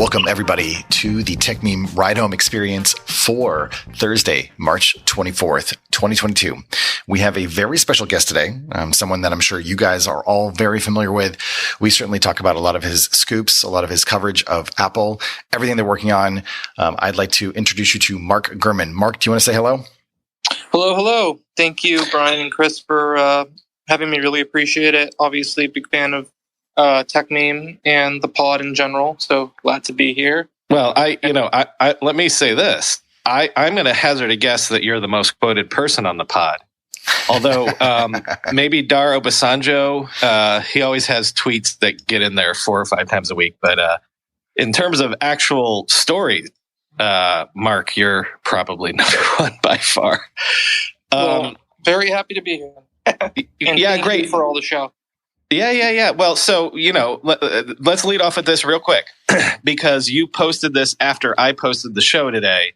Welcome, everybody, to the Techmeme Ride Home Experience for Thursday, March 24th, 2022. We have a very special guest today, someone that I'm sure you guys are all very familiar with. We certainly talk about a lot of his scoops, a lot of his coverage of Apple, everything they're working on. I'd like to introduce you to Mark Gurman. Mark, do you want to say hello? Hello. Thank you, Brian and Chris, for having me. Really appreciate it. Obviously, a big fan of Techmeme and the pod in general. So glad to be here. Well, I let me say this. I'm going to hazard a guess that you're the most quoted person on the pod. Although maybe Dar Obasanjo, he always has tweets that get in there 4 or 5 times a week. But in terms of actual story, Mark, you're probably number one by far. Well, very happy to be here. And yeah, thank great you for all the show. Yeah. Well, so, let's lead off with this real quick because you posted this after I posted the show today.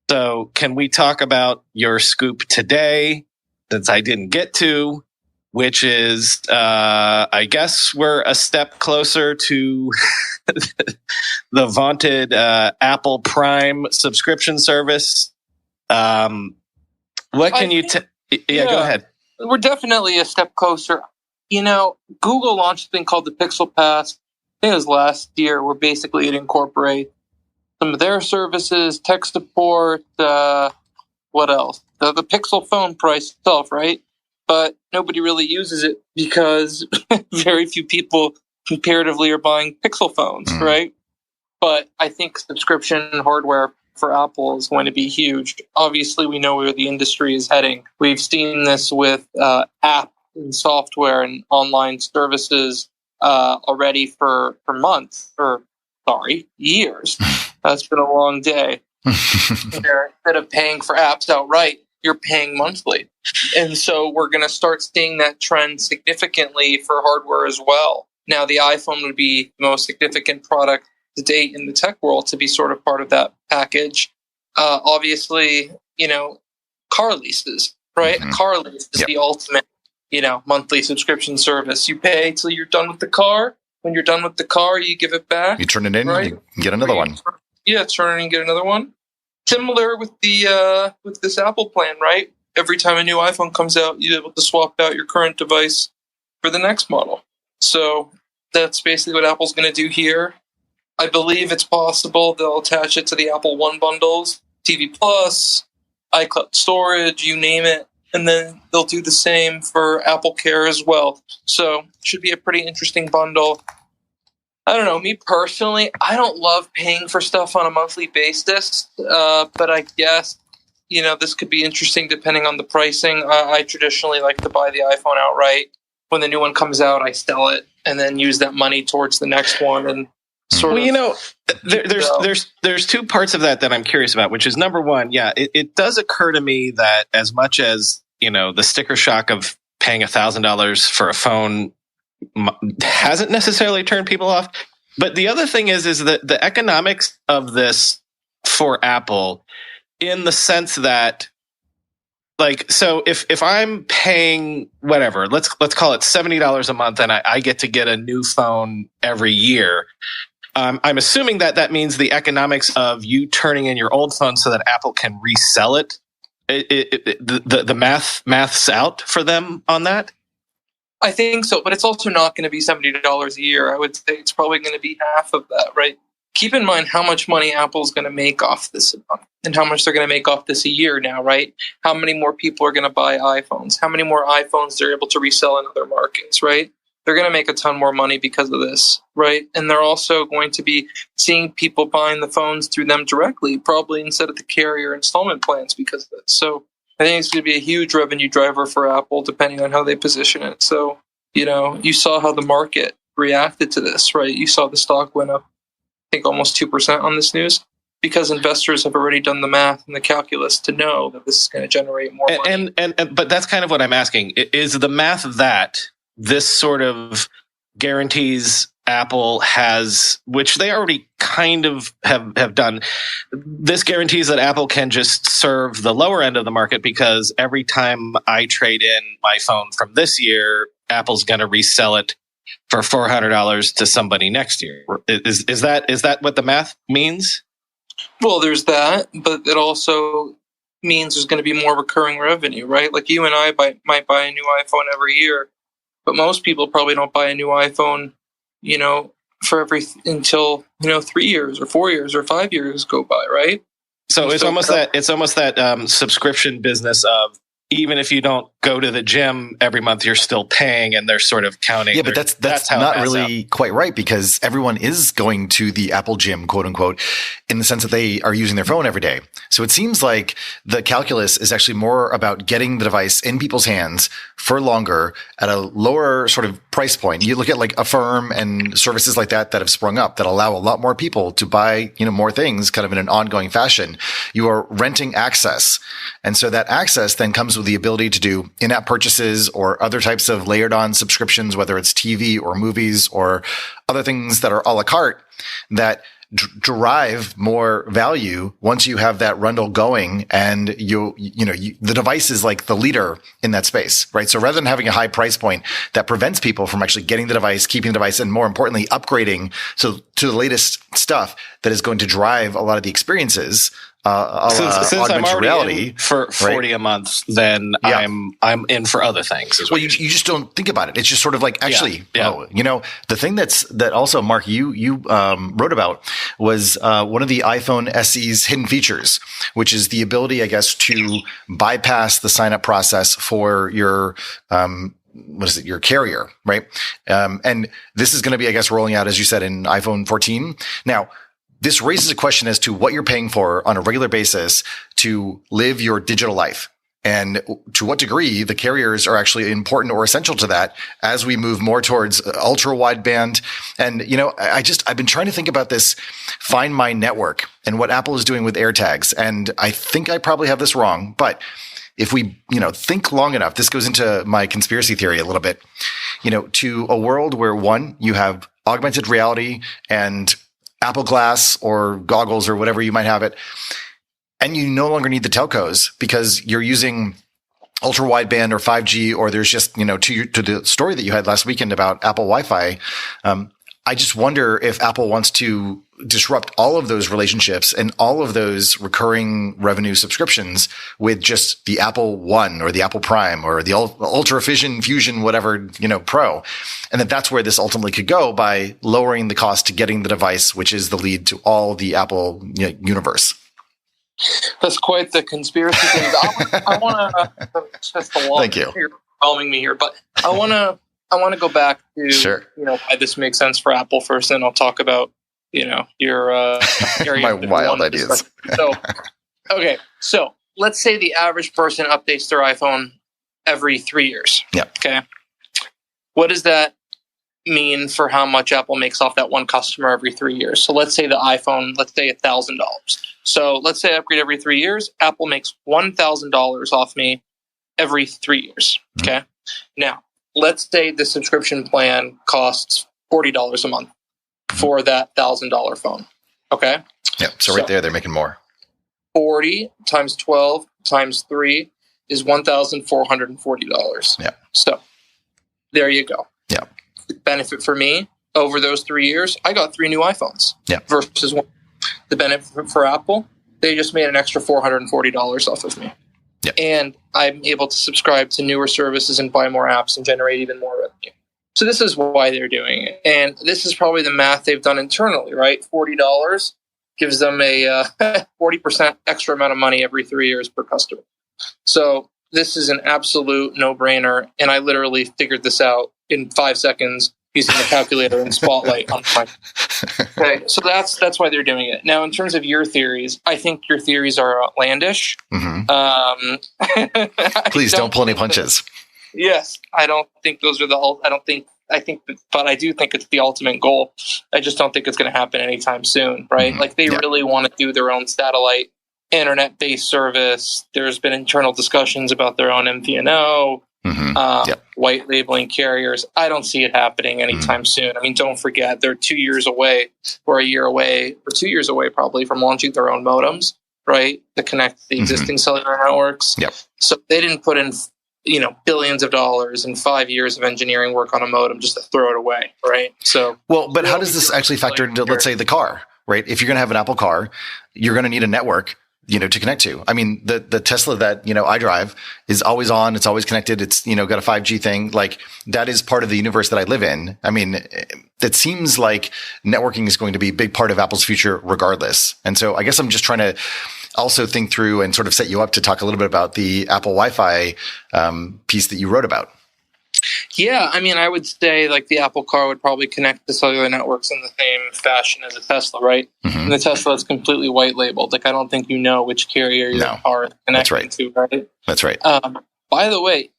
So can we talk about your scoop today, since I didn't get to, which is, I guess we're a step closer to the vaunted Apple Prime subscription service. What can you tell? Yeah, go ahead. We're definitely a step closer. Google launched a thing called the Pixel Pass. I think it was last year, where basically it incorporates some of their services, tech support, what else? The Pixel phone price itself, right? But nobody really uses it because very few people comparatively are buying Pixel phones, right? But I think subscription hardware for Apple is going to be huge. Obviously, we know where the industry is heading. We've seen this with app and software and online services already for months, years. That's been a long day. Instead of paying for apps outright, you're paying monthly. And so we're going to start seeing that trend significantly for hardware as well. Now, the iPhone would be the most significant product to date in the tech world to be sort of part of that package. Obviously, car leases, right? A car lease is the ultimate monthly subscription service. You pay till you're done with the car. When you're done with the car, you give it back. You turn it in, right? You get another one. Yeah, turn it in and get another one. Similar with the with this Apple plan, right? Every time a new iPhone comes out, you're able to swap out your current device for the next model. So that's basically what Apple's going to do here. I believe it's possible they'll attach it to the Apple One bundles, TV Plus, iCloud storage, you name it. And then they'll do the same for Apple Care as well. So should be a pretty interesting bundle. I don't know. Me personally, I don't love paying for stuff on a monthly basis. But I guess, this could be interesting depending on the pricing. I traditionally like to buy the iPhone outright. When the new one comes out, I sell it and then use that money towards the next one. And there's two parts of that I'm curious about, which is number one, it does occur to me that as much as, the sticker shock of paying $1,000 for a phone hasn't necessarily turned people off. But the other thing is that the economics of this for Apple, in the sense that, so if I'm paying whatever, let's call it $70 a month, and I get to get a new phone every year. I'm assuming that means the economics of you turning in your old phone so that Apple can resell it. The math's out for them on that? I think so, but it's also not going to be $70 a year. I would say it's probably going to be half of that, right? Keep in mind how much money Apple's going to make off this and how much they're going to make off this a year now, right? How many more people are going to buy iPhones? How many more iPhones they're able to resell in other markets, right? They're going to make a ton more money because of this, right? And they're also going to be seeing people buying the phones through them directly, probably instead of the carrier installment plans because of it. So I think it's going to be a huge revenue driver for Apple, depending on how they position it. So, you saw how the market reacted to this, right? You saw the stock went up, I think, almost 2% on this news because investors have already done the math and the calculus to know that this is going to generate more money. But that's kind of what I'm asking. Is the math that this sort of guarantees Apple has, which they already kind of have done, this guarantees that Apple can just serve the lower end of the market because every time I trade in my phone from this year, Apple's going to resell it for $400 to somebody next year. Is that what the math means? Well, there's that, but it also means there's going to be more recurring revenue, right? Like you and I might buy a new iPhone every year, but most people probably don't buy a new iPhone, until 3 years or 4 years or 5 years go by, right? So it's almost that subscription business of, even if you don't go to the gym every month, you're still paying, and they're sort of counting. Yeah, but that's not really quite right, because everyone is going to the Apple gym, quote unquote, in the sense that they are using their phone every day. So it seems like the calculus is actually more about getting the device in people's hands for longer at a lower sort of price point. You look at like Affirm and services like that have sprung up that allow a lot more people to buy, more things kind of in an ongoing fashion. You are renting access. And so that access then comes with the ability to do in-app purchases or other types of layered on subscriptions, whether it's TV or movies or other things that are a la carte that derive more value once you have that rundle going, and the device is like the leader in that space, right? So rather than having a high price point that prevents people from actually getting the device, keeping the device, and more importantly, upgrading to the latest stuff that is going to drive a lot of the experiences, since I'm already reality, in for $40 right? a month, then yeah. I'm in for other things as well. Well, you just don't think about it. It's just sort of like, actually, the thing that also, Mark, you wrote about was one of the iPhone SE's hidden features, which is the ability, I guess, to bypass the sign up process for your your carrier, right? And this is going to be, I guess, rolling out, as you said, in iPhone 14. Now, this raises a question as to what you're paying for on a regular basis to live your digital life, and to what degree the carriers are actually important or essential to that as we move more towards ultra wideband. And, I've been trying to think about this Find My network and what Apple is doing with AirTags. And I think I probably have this wrong, but if we, think long enough, this goes into my conspiracy theory a little bit, to a world where, one, you have augmented reality and Apple Glass or goggles or whatever you might have it, and you no longer need the telcos because you're using ultra wideband or 5G, or there's just, to the story that you had last weekend about Apple Wi-Fi. I just wonder if Apple wants to disrupt all of those relationships and all of those recurring revenue subscriptions with just the Apple One or the Apple Prime or the Ultra Fusion, whatever, Pro. And that's where this ultimately could go, by lowering the cost to getting the device, which is the lead to all the Apple universe. That's quite the conspiracy thing. I want to just a lot. Thank you. You're overwhelming me here, but I want to go back to sure. Why this makes sense for Apple first, and I'll talk about your my wild ideas. So let's say the average person updates their iPhone every 3 years. Yeah. Okay. What does that mean for how much Apple makes off that one customer every 3 years? So let's say the iPhone, let's say $1,000. So let's say I upgrade every 3 years. Apple makes $1,000 off me every 3 years. Okay. Now, let's say the subscription plan costs $40 a month for that $1,000 phone. Okay. Yeah. So right there, they're making more. 40 times 12 times 3 is $1,440. Yeah. So there you go. Yeah. The benefit for me over those 3 years, I got 3 new iPhones. Yeah. Versus one. The benefit for Apple, they just made an extra $440 off of me. Yeah. And I'm able to subscribe to newer services and buy more apps and generate even more revenue. So this is why they're doing it. And this is probably the math they've done internally, right? $40 gives them a 40% extra amount of money every 3 years per customer. So this is an absolute no-brainer. And I literally figured this out in 5 seconds using the calculator and Spotlight on my. Okay, so that's why they're doing it. Now, in terms of your theories, I think your theories are outlandish. Mm-hmm. Please don't pull any punches. Yes, I don't think those are but I do think it's the ultimate goal. I just don't think it's going to happen anytime soon, right? Mm-hmm. Like they really want to do their own satellite internet-based service. There's been internal discussions about their own MVNO. Mm-hmm. White labeling carriers. I don't see it happening anytime soon. I mean, don't forget, they're 2 years away or a year away or 2 years away probably from launching their own modems, right? To connect the existing cellular networks. Yep. So they didn't put in, billions of dollars and 5 years of engineering work on a modem just to throw it away, right? So, well, but how does this actually factor into, let's say, the car, right? If you're going to have an Apple car, you're going to need a network, to connect to. I mean, the Tesla that, I drive is always on. It's always connected. It's, got a 5G thing. Like, that is part of the universe that I live in. I mean, it seems like networking is going to be a big part of Apple's future regardless. And so I guess I'm just trying to also think through and sort of set you up to talk a little bit about the Apple Wi-Fi piece that you wrote about. Yeah, I mean, I would say like the Apple car would probably connect to cellular networks in the same fashion as a Tesla, right? Mm-hmm. And the Tesla is completely white labeled. Like, I don't think you know which carrier your car is connecting to, right? That's right. By the way,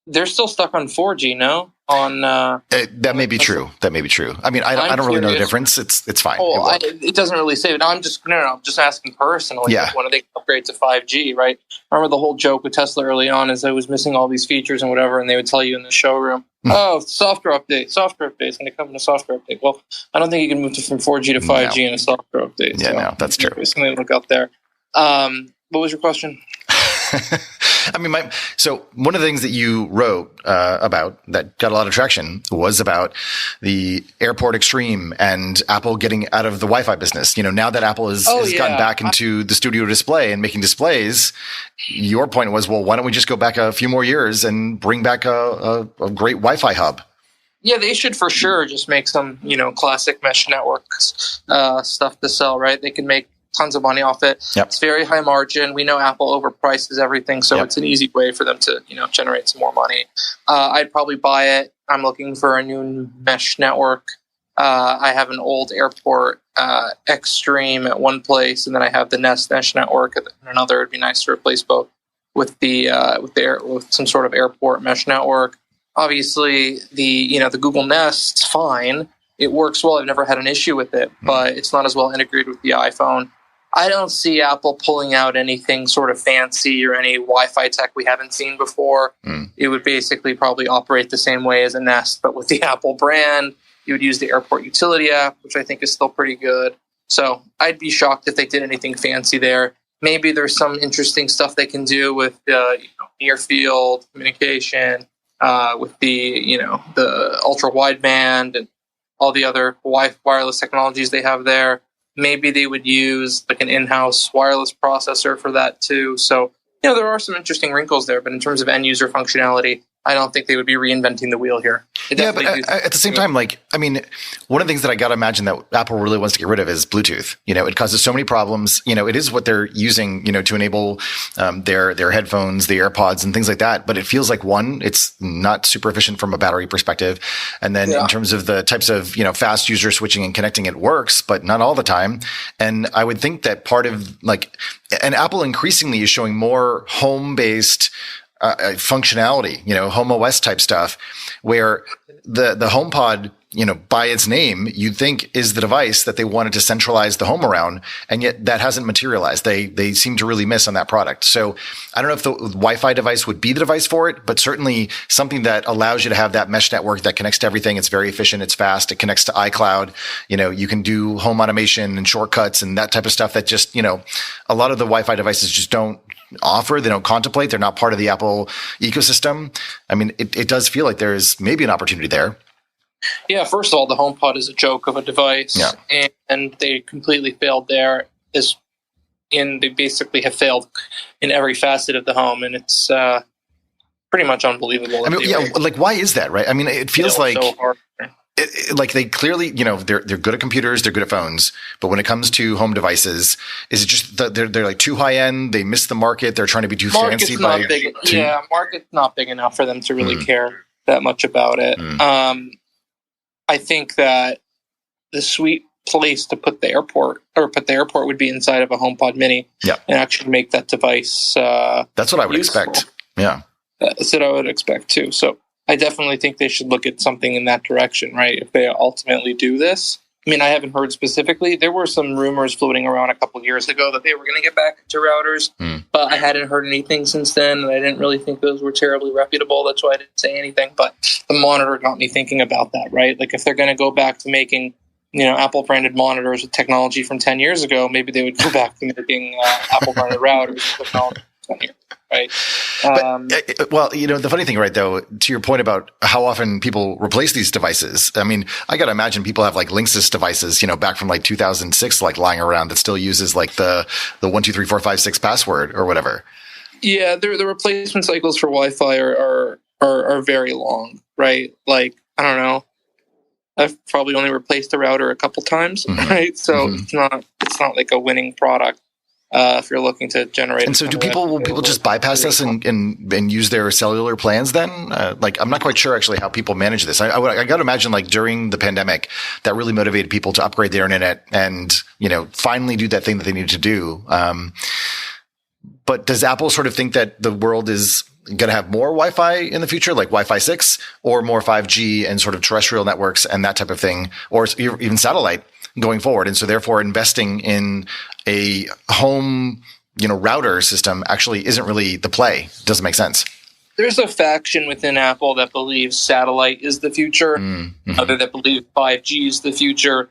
they're still stuck on 4G, no? That may be true. That may be true. I mean, I don't really know the difference. It's fine. It doesn't really say it. No, I'm just asking personally. Yeah. When they upgrade to 5G, right? Remember the whole joke with Tesla early on is it was missing all these features and whatever, and they would tell you in the showroom, software updates, and they come in a software update. Well, I don't think you can move from 4G to 5G in a software update. Yeah, no, that's true. Something to look out there. What was your question? I mean, so one of the things that you wrote about that got a lot of traction was about the Airport Extreme and Apple getting out of the Wi-Fi business. Now that Apple has gotten back into the studio display and making displays, your point was, well, why don't we just go back a few more years and bring back a great Wi-Fi hub? Yeah, they should for sure just make some, classic mesh networks stuff to sell, right? They can make tons of money off it. Yep. It's very high margin. We know Apple overprices everything, so it's an easy way for them to, generate some more money. I'd probably buy it. I'm looking for a new mesh network. I have an old Airport Extreme at one place, and then I have the Nest Mesh network at another. It'd be nice to replace both with with some sort of airport mesh network. Obviously, the Google Nest's fine. It works well. I've never had an issue with it, but it's not as well integrated with the iPhone. I don't see Apple pulling out anything sort of fancy or any Wi-Fi tech we haven't seen before. It would basically probably operate the same way as a Nest, but with the Apple brand. You would use the Airport Utility app, which I think is still pretty good. So I'd be shocked if they did anything fancy there. Maybe there's some interesting stuff they can do with near field communication, with the ultra wideband and all the other wireless technologies they have there. Maybe they would use like an in-house wireless processor for that too. So, there are some interesting wrinkles there, but in terms of end user functionality, I don't think they would be reinventing the wheel here. Yeah, but at the same time, one of the things that I got to imagine that Apple really wants to get rid of is Bluetooth. It causes so many problems. It is what they're using, to enable their headphones, the AirPods and things like that. But it feels like, one, it's not super efficient from a battery perspective. And then in terms of the types of, fast user switching and connecting, it works, but not all the time. And I would think that part of and Apple increasingly is showing more home-based functionality, Home OS type stuff, where the HomePod, by its name, you'd think is the device that they wanted to centralize the home around, and yet that hasn't materialized. They seem to really miss on that product. So I don't know if the Wi-Fi device would be the device for it, but certainly something that allows you to have that mesh network that connects to everything. It's very efficient. It's fast. It connects to iCloud. You can do home automation and shortcuts and that type of stuff that just, a lot of the Wi-Fi devices just don't offer. They don't contemplate. They're not part of the Apple ecosystem. I mean, it does feel like there's maybe an opportunity there. Yeah, first of all, the HomePod is a joke of a device, and they completely failed there. They basically have failed in every facet of the home, and it's pretty much unbelievable. I mean, why is that, right? I mean, it feels like so hard. They clearly, they're good at computers, they're good at phones, but when it comes to home devices, is it just that they're like too high end? They miss the market. They're trying to be too fancy. Market's not big enough for them to really care that much about it. I think that the sweet place to put the airport would be inside of a HomePod Mini, and actually make that device. That's what I would expect. Yeah, that's what I would expect too. So I definitely think they should look at something in that direction, right? If they ultimately do this. I mean, I haven't heard specifically. There were some rumors floating around a couple of years ago that they were going to get back to routers, but I hadn't heard anything since then, and I didn't really think those were terribly reputable. That's why I didn't say anything. But the monitor got me thinking about that, right? Like, if they're going to go back to making, Apple-branded monitors with technology from 10 years ago, maybe they would go back to making Apple-branded routers with technology from 10 years ago, right? Well, the funny thing, right, though, to your point about how often people replace these devices, I mean, I got to imagine people have like Linksys devices, back from like 2006, like lying around that still uses like the 1, 2, 3, 4, 5, 6 password or whatever. Yeah, the replacement cycles for Wi-Fi are very long, right? Like, I don't know. I've probably only replaced the router a couple times, right? So it's not like a winning product. If you're looking to generate. And so will people just bypass this and use their cellular plans then? Like, I'm not quite sure actually how people manage this. I got to imagine like during the pandemic that really motivated people to upgrade their internet and, finally do that thing that they needed to do. But does Apple sort of think that the world is going to have more Wi-Fi in the future, like Wi-Fi 6 or more 5G and sort of terrestrial networks and that type of thing, or even satellite going forward? And so therefore investing in a home, router system actually isn't really the play. It doesn't make sense. There's a faction within Apple that believes satellite is the future, other that believe 5G is the future.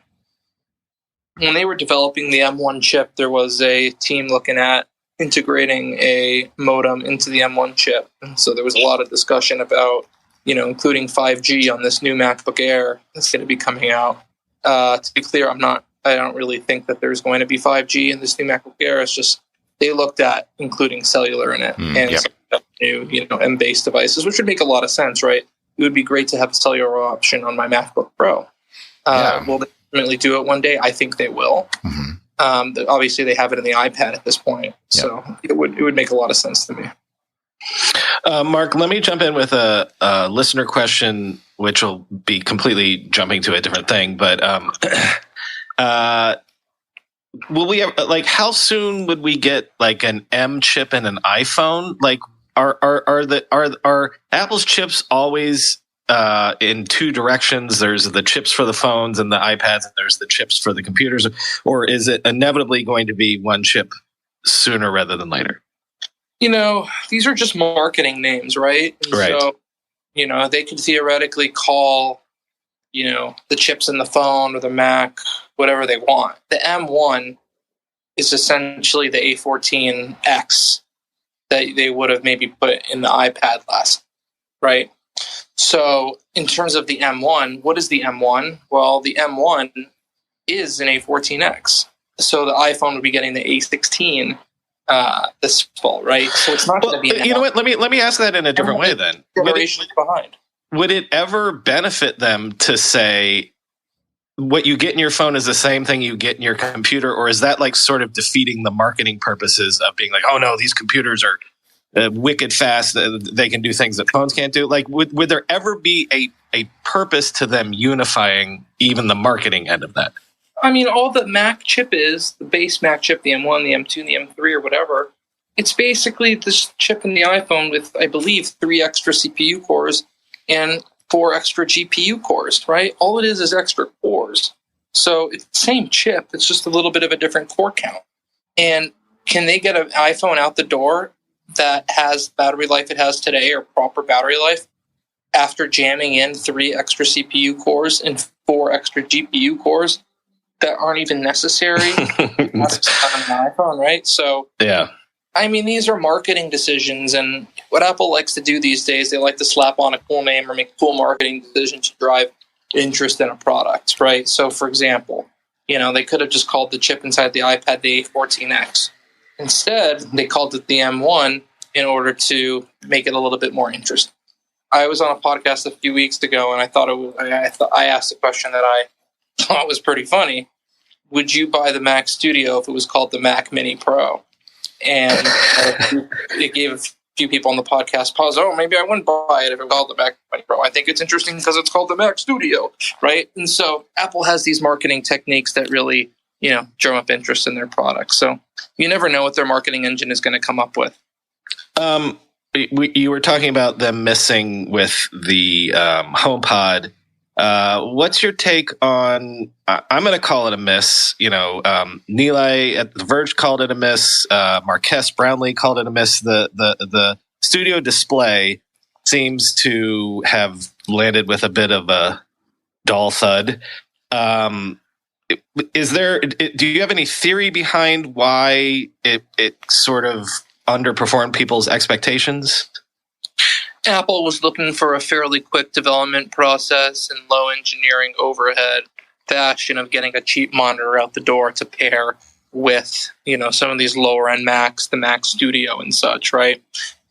When they were developing the M1 chip, there was a team looking at integrating a modem into the M1 chip. And so there was a lot of discussion about, including 5G on this new MacBook Air that's going to be coming out. To be clear, I don't really think that there's going to be 5G in this new MacBook Air. It's just they looked at including cellular in it and some new, M-based devices, which would make a lot of sense, right? It would be great to have a cellular option on my MacBook Pro. Will they ultimately do it one day? I think they will. Obviously, they have it in the iPad at this point, so it would make a lot of sense to me. Mark, let me jump in with a listener question, which will be completely jumping to a different thing. But will we have, how soon would we get like an M chip in an iPhone? Like, are Apple's chips always in two directions? There's the chips for the phones and the iPads, and there's the chips for the computers, or is it inevitably going to be one chip sooner rather than later? These are just marketing names, right? And right. So, they could theoretically call, the chips in the phone or the Mac whatever they want. The M1 is essentially the A14X that they would have maybe put in the iPad last, right? So in terms of the M1, what is the M1? Well, the M1 is an A14X. So the iPhone would be getting the A16 this fall, right? So it's not going to be. You know what? Let me ask that in a different way then. Would it ever benefit them to say what you get in your phone is the same thing you get in your computer, or is that like sort of defeating the marketing purposes of being like, oh no, these computers are wicked fast, they can do things that phones can't do? Like, would there ever be a purpose to them unifying even the marketing end of that? I mean, all the Mac chip is, the base Mac chip, the M1, the M2, and the M3 or whatever, it's basically this chip in the iPhone with, I believe, 3 extra CPU cores and 4 extra GPU cores, right? All it is extra cores. So it's the same chip, it's just a little bit of a different core count. And can they get an iPhone out the door that has battery life it has today, or proper battery life, after jamming in 3 extra CPU cores and 4 extra GPU cores that aren't even necessary on an iPhone, right? So, yeah. I mean, these are marketing decisions, and what Apple likes to do these days, they like to slap on a cool name or make a cool marketing decision to drive interest in a product, right? So, for example, they could have just called the chip inside the iPad the A14X. Instead, they called it the M1 in order to make it a little bit more interesting. I was on a podcast a few weeks ago, and I asked a question that I thought was pretty funny. Would you buy the Mac Studio if it was called the Mac Mini Pro? And it gave a few people on the podcast pause. Oh, maybe I wouldn't buy it if it was called the Mac Mini Pro. I think it's interesting because it's called the Mac Studio, right? And so Apple has these marketing techniques that really, drum up interest in their products. So you never know what their marketing engine is going to come up with. You were talking about them missing with the HomePod. What's your take on? I'm going to call it a miss. Nilay at The Verge called it a miss. Marques Brownlee called it a miss. The Studio Display seems to have landed with a bit of a dull thud. Do you have any theory behind why it sort of underperformed people's expectations? Apple was looking for a fairly quick development process and low engineering overhead fashion of getting a cheap monitor out the door to pair with, some of these lower end Macs, the Mac Studio and such, right?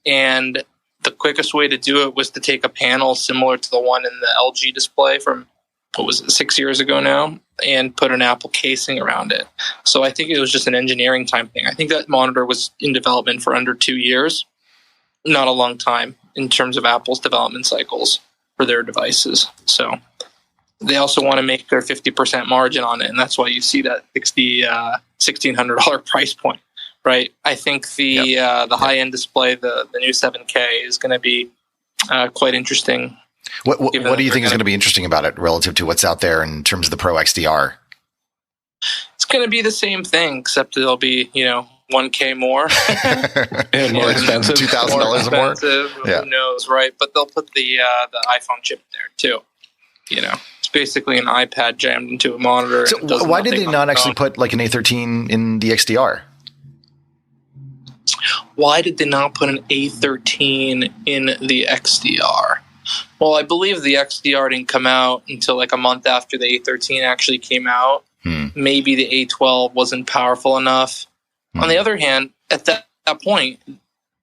And the quickest way to do it was to take a panel similar to the one in the LG display from, 6 years ago now, and put an Apple casing around it. So I think it was just an engineering time thing. I think that monitor was in development for under 2 years. Not a long time in terms of Apple's development cycles for their devices. So they also want to make their 50% margin on it, and that's why you see that $1,600 price point, right? I think the high-end display, the new 7K, is going to be quite interesting. What do you think is going to be interesting about it relative to what's out there in terms of the Pro XDR? It's going to be the same thing, except it'll be, $1K more. And more expensive. $2,000 more? Yeah. Who knows, right? But they'll put the iPhone chip there, too. It's basically an iPad jammed into a monitor. So why did they not actually put like an A13 in the XDR? Why did they not put an A13 in the XDR? Well, I believe the XDR didn't come out until like a month after the A13 actually came out. Maybe the A12 wasn't powerful enough. On the other hand, at that point,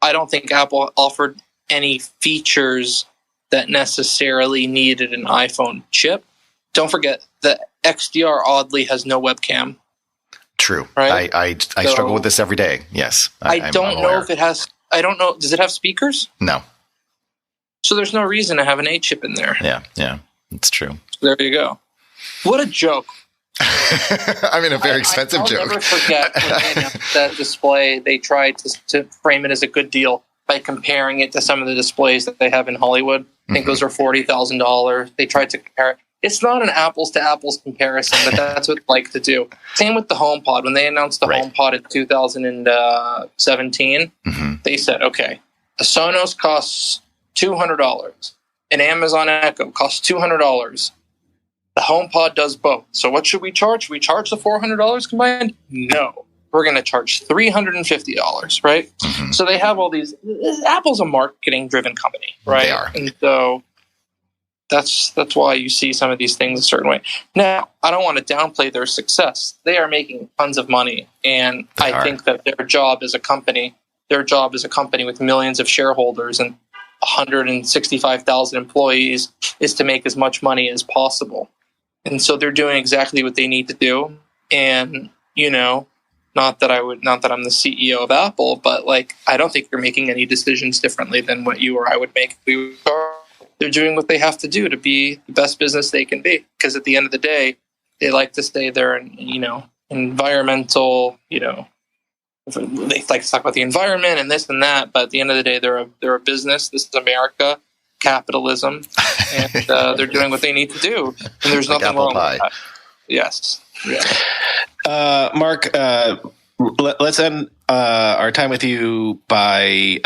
I don't think Apple offered any features that necessarily needed an iPhone chip. Don't forget, the XDR oddly has no webcam. True. Right? I struggle with this every day. Yes. I don't know if it has. I don't know. Does it have speakers? No. So there's no reason to have an A chip in there. Yeah. It's true. There you go. What a joke. I mean, a very expensive joke. I'll never forget when they announced that display. They tried to frame it as a good deal by comparing it to some of the displays that they have in Hollywood. I think those are $40,000. They tried to compare it. It's not an apples to apples comparison, but that's what they like to do. Same with the HomePod. When they announced the HomePod in 2017, they said, okay, a Sonos costs $200. An Amazon Echo costs $200. The HomePod does both. So what should we charge? Should we charge the $400 combined? No. We're going to charge $350, right? So they have all these. Apple's a marketing-driven company, right? They are. And so that's why you see some of these things a certain way. Now, I don't want to downplay their success. They are making tons of money, and I think that their job as a company with millions of shareholders and 165,000 employees is to make as much money as possible. And so they're doing exactly what they need to do. And, not that I'm the CEO of Apple, but I don't think they're making any decisions differently than what you or I would make if we were. They're doing what they have to do to be the best business they can be. Because at the end of the day, they like to stay there and, environmental, they like to talk about the environment and this and that. But at the end of the day, they're a business. This is America, capitalism, and they're doing what they need to do. And there's nothing wrong with that. Yes. Yeah. Mark, let's end our time with you by,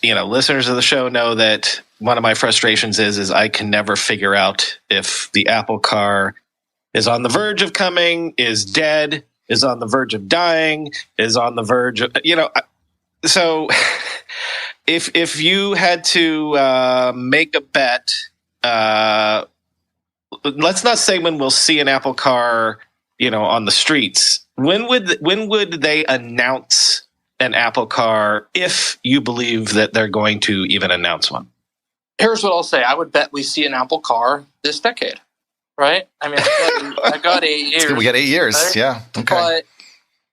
listeners of the show know that one of my frustrations is I can never figure out if the Apple car is on the verge of coming, is dead, is on the verge of dying, is on the verge of, so if you had to make a bet, let's not say when we'll see an Apple car, on the streets. When would they announce an Apple car if you believe that they're going to even announce one? Here's what I'll say. I would bet we see an Apple car this decade, right? I mean, I got 8 years. We got 8 years, right? Yeah. Okay. But,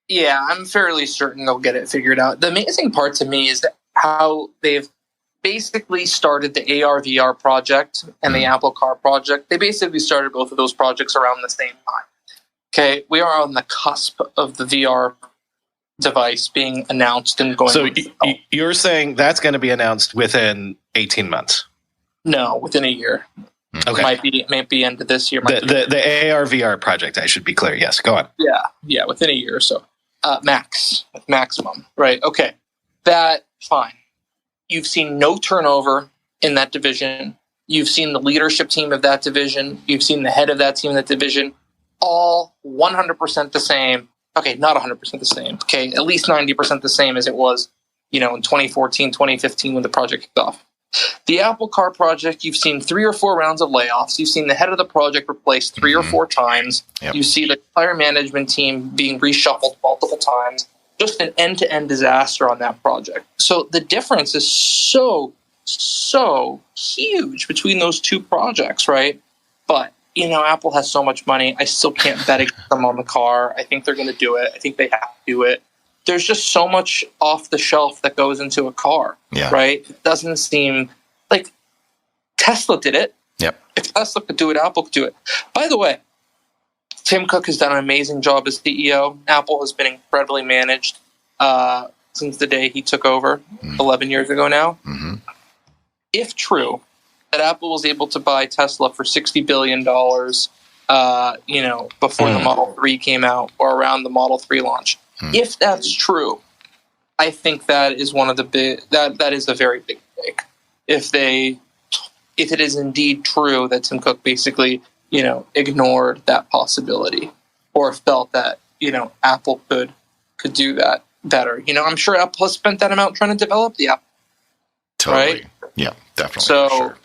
yeah, I'm fairly certain they'll get it figured out. The amazing part to me is how they've basically started the AR/VR project and the Apple Car project. They basically started both of those projects around the same time. Okay, we are on the cusp of the VR device being announced and going. So you're saying that's going to be announced within 18 months? No, within a year. Okay, might be end of this year. The AR/VR project. I should be clear. Yes, go on. Yeah, within a year or so. Maximum. Right. Okay, that fine. You've seen no turnover in that division. You've seen the leadership team of that division. You've seen the head of that team in that division. All 100% the same. Okay, not 100% the same. Okay, at least 90% the same as it was in 2014, 2015 when the project kicked off. The Apple Car project, you've seen 3 or 4 rounds of layoffs. You've seen the head of the project replaced 3 or 4 times. Yep. You see the entire management team being reshuffled multiple times. Just an end-to-end disaster on that project. So the difference is so huge between those 2 projects, right? But, Apple has so much money. I still can't bet against them on the car. I think they're going to do it. I think they have to do it. There's just so much off the shelf that goes into a car, right? It doesn't seem like Tesla did it. Yep. If Tesla could do it, Apple could do it. By the way, Tim Cook has done an amazing job as CEO. Apple has been incredibly managed since the day he took over 11 years ago now. Mm-hmm. If true that Apple was able to buy Tesla for $60 billion, before the Model 3 came out or around the Model 3 launch, if that's true, I think that is one of the big that is a very big mistake. If it is indeed true that Tim Cook basically ignored that possibility or felt that Apple could do that better. I'm sure Apple has spent that amount trying to develop the app. Totally. Right? Yeah, definitely. So sure.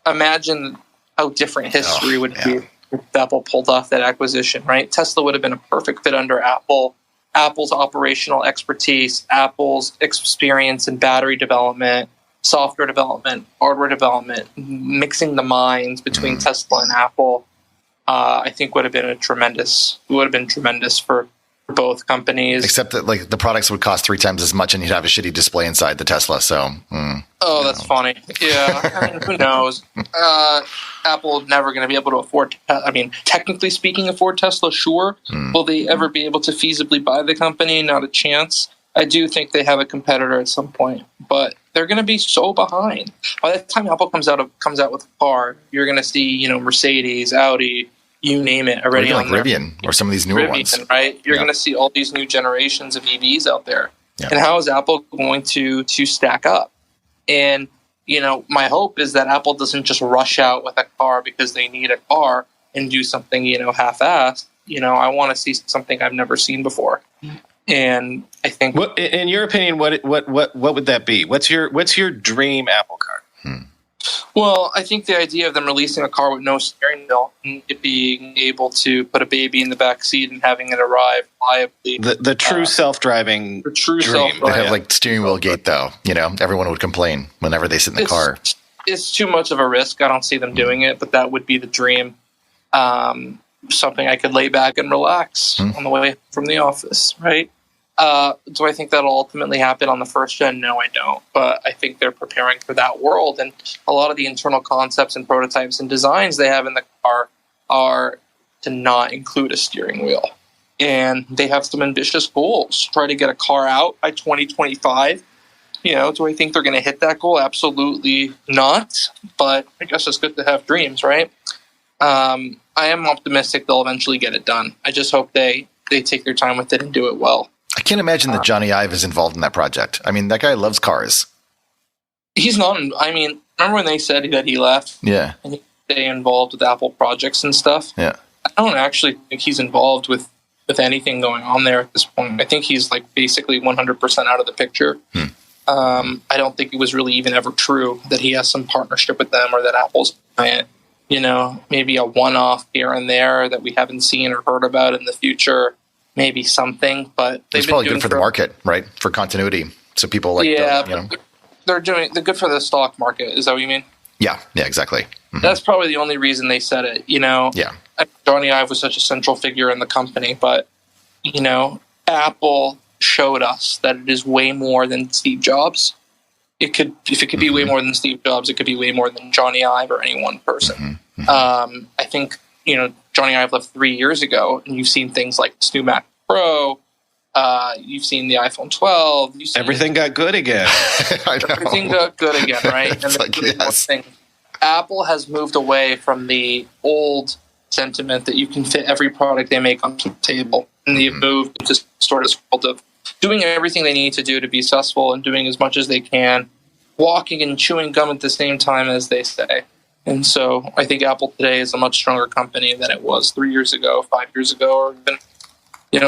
Imagine how different history would be if Apple pulled off that acquisition, right? Tesla would have been a perfect fit under Apple. Apple's operational expertise, Apple's experience in battery development, software development, hardware development, mixing the minds between Tesla and Apple, I think would have been tremendous for both companies. Except that the products would cost 3 times as much, and you'd have a shitty display inside the Tesla. So, that's funny. Yeah, who knows? Apple never going to be able to afford. Technically speaking, afford Tesla. Sure. Will they ever be able to feasibly buy the company? Not a chance. I do think they have a competitor at some point, but they're going to be so behind. By the time Apple comes out with a car, you're going to see Mercedes, Audi, you name it already on there. Rivian or some of these newer ones, right? You're going to see all these new generations of EVs out there. Yeah. And how is Apple going to stack up? And my hope is that Apple doesn't just rush out with a car because they need a car and do something half-assed. I want to see something I've never seen before. And I think, in your opinion, what would that be? What's your dream Apple car? Well, I think the idea of them releasing a car with no steering wheel and it being able to put a baby in the back seat and having it arrive reliably. The true self-driving dream. They have steering wheel gate though. Everyone would complain whenever they sit in the car. It's too much of a risk. I don't see them doing it, but that would be the dream. Something I could lay back and relax on the way from the office, right? Do I think that'll ultimately happen on the first gen? No, I don't. But I think they're preparing for that world. And a lot of the internal concepts and prototypes and designs they have in the car are to not include a steering wheel. And they have some ambitious goals. Try to get a car out by 2025. Do I think they're going to hit that goal? Absolutely not. But I guess it's good to have dreams, right? I am optimistic they'll eventually get it done. I just hope they take their time with it and do it well. I can't imagine that Johnny Ive is involved in that project. That guy loves cars. He's not. Remember when they said that he left? Yeah. And he stayed involved with Apple projects and stuff? Yeah. I don't actually think he's involved with anything going on there at this point. I think he's basically 100% out of the picture. I don't think it was really even ever true that he has some partnership with them or that Apple's buying it. Maybe a one-off here and there that we haven't seen or heard about in the future. Maybe something, but it's probably good for the market, right? For continuity, so people they're good for the stock market. Is that what you mean? Yeah, exactly. Mm-hmm. That's probably the only reason they said it. Yeah. Johnny Ive was such a central figure in the company, but Apple showed us that it is way more than Steve Jobs. If it could be way more than Steve Jobs, it could be way more than Johnny Ive or any one person. I think Johnny Ive left 3 years ago, and you've seen things like this new Mac Pro. You've seen the iPhone 12. Everything got good again. Everything got good again, right? And Apple has moved away from the old sentiment that you can fit every product they make onto the table, and they've moved to sort of doing everything they need to do to be successful and doing as much as they can, walking and chewing gum at the same time, as they say. And so I think Apple today is a much stronger company than it was 3 years ago, 5 years ago, or even,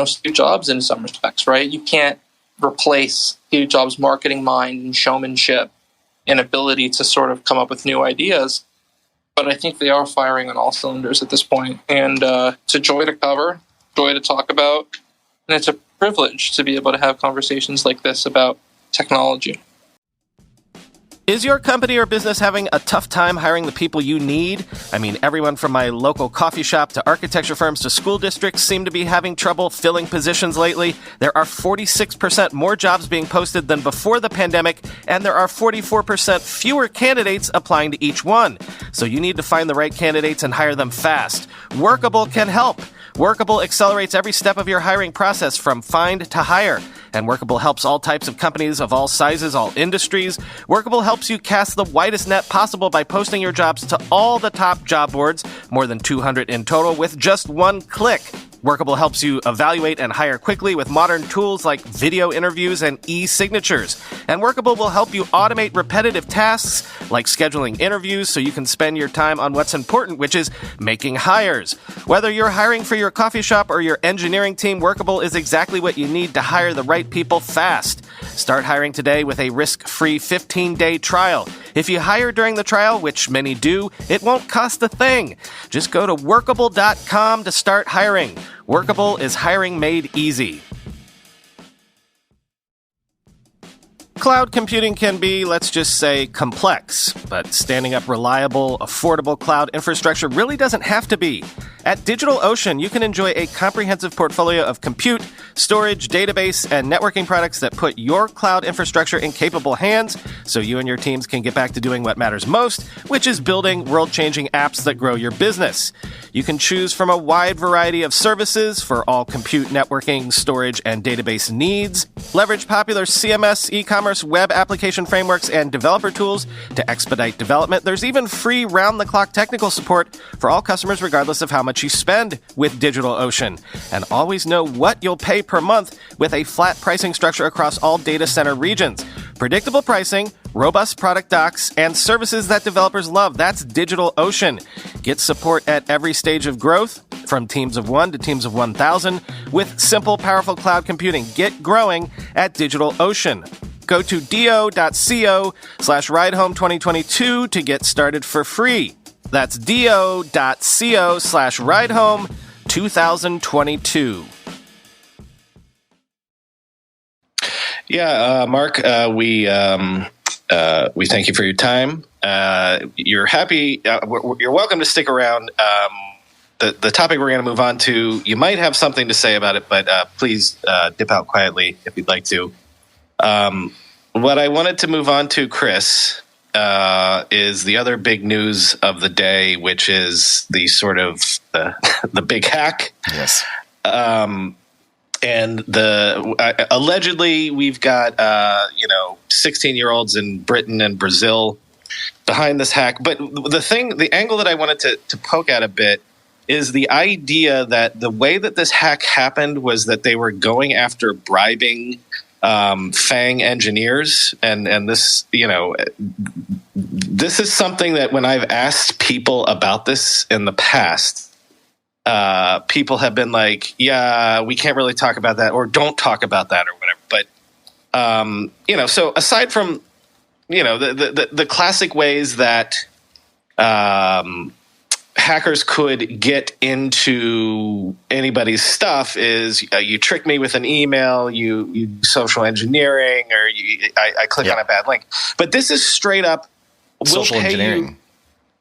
Steve Jobs in some respects, right? You can't replace Steve Jobs' marketing mind and showmanship and ability to sort of come up with new ideas. But I think they are firing on all cylinders at this point. And it's a joy to cover, joy to talk about, and it's a privilege to be able to have conversations like this about technology. Is your company or business having a tough time hiring the people you need? I mean, everyone from my local coffee shop to architecture firms to school districts seem to be having trouble filling positions lately. There are 46% more jobs being posted than before the pandemic, and there are 44% fewer candidates applying to each one. So you need to find the right candidates and hire them fast. Workable can help. Workable accelerates every step of your hiring process from find to hire. And Workable helps all types of companies of all sizes, all industries. Workable helps you cast the widest net possible by posting your jobs to all the top job boards, more than 200 in total, with just one click. Workable helps you evaluate and hire quickly with modern tools like video interviews and e-signatures. And Workable will help you automate repetitive tasks like scheduling interviews so you can spend your time on what's important, which is making hires. Whether you're hiring for your coffee shop or your engineering team, Workable is exactly what you need to hire the right people fast. Start hiring today with a risk-free 15-day trial. If you hire during the trial, which many do, it won't cost a thing. Just go to workable.com to start hiring. Workable is hiring made easy. Cloud computing can be, let's just say, complex, but standing up reliable, affordable cloud infrastructure really doesn't have to be. At DigitalOcean, you can enjoy a comprehensive portfolio of compute, storage, database, and networking products that put your cloud infrastructure in capable hands so you and your teams can get back to doing what matters most, which is building world-changing apps that grow your business. You can choose from a wide variety of services for all compute, networking, storage, and database needs. Leverage popular CMS, e-commerce, web application frameworks, and developer tools to expedite development. There's even free round-the-clock technical support for all customers regardless of how much you spend with DigitalOcean. And always know what you'll pay per month with a flat pricing structure across all data center regions. Predictable pricing, robust product docs, and services that developers love. That's DigitalOcean. Get support at every stage of growth, from teams of 1 to teams of 1,000, with simple, powerful cloud computing. Get growing at DigitalOcean. Go to do.co/ridehome2022 to get started for free. That's do.co/ridehome2022. Yeah, Mark, we thank you for your time. You're happy. You're welcome to stick around. The topic we're going to move on to, you might have something to say about it, but please dip out quietly if you'd like to. What I wanted to move on to, Chris, is the other big news of the day, which is the sort of the big hack. Yes. And allegedly we've got 16-year-olds in Britain and Brazil behind this hack. But the angle that I wanted to poke at a bit is the idea that the way that this hack happened was that they were going after bribing FANG engineers, and this, this is something that when I've asked people about this in the past, people have been like, yeah, we can't really talk about that, or don't talk about that, or whatever. But so aside from the classic ways that hackers could get into anybody's stuff is you trick me with an email, you social engineering, or I click on a bad link. But this is straight up social engineering.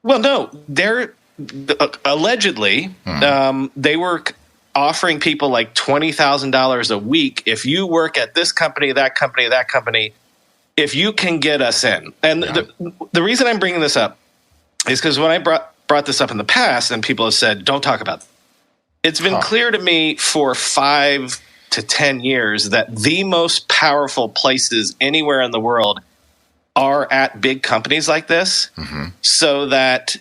Well, no, they're allegedly they were offering people like $20,000 a week if you work at this company, that company, that company, if you can get us in. And the reason I'm bringing this up is because when I brought this up in the past and people have said, don't talk about it. It's been clear to me for 5 to 10 years that the most powerful places anywhere in the world are at big companies like this. Mm-hmm. So that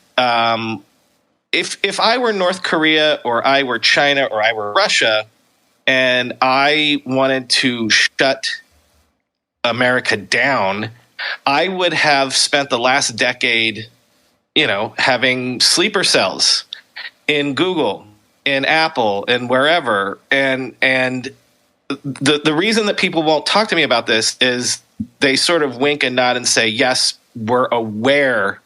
if I were North Korea, or I were China, or I were Russia, and I wanted to shut America down, I would have spent the last decade having sleeper cells in Google, in Apple, and wherever, and the reason that people won't talk to me about this is they sort of wink and nod and say, yes, we're aware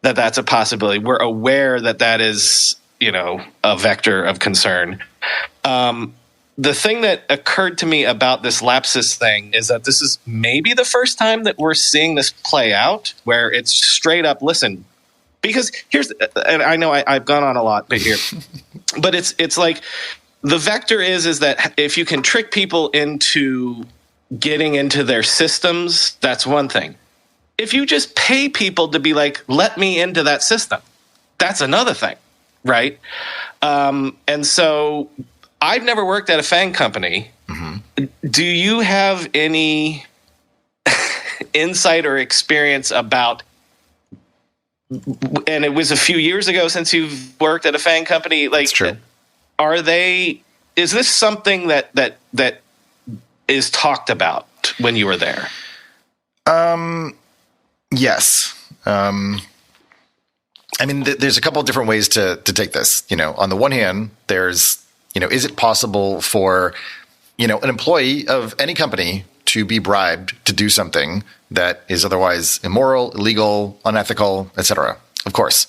that that's a possibility. We're aware that that is, a vector of concern. The thing that occurred to me about this lapsus thing is that this is maybe the first time that we're seeing this play out, where it's straight up, listen, because and I know I've gone on a lot here, but it's like the vector is that if you can trick people into getting into their systems, that's one thing. If you just pay people to be like, let me into that system, that's another thing, right? And so I've never worked at a FANG company. Mm-hmm. Do you have any insight or experience about, and it was a few years ago since you've worked at a FANG company, like, that's true. Is this something that is talked about when you were there? Yes. I mean, there's a couple of different ways to take this. On the one hand, there's, is it possible for, an employee of any company to be bribed to do something that is otherwise immoral, illegal, unethical, etc.? Of course.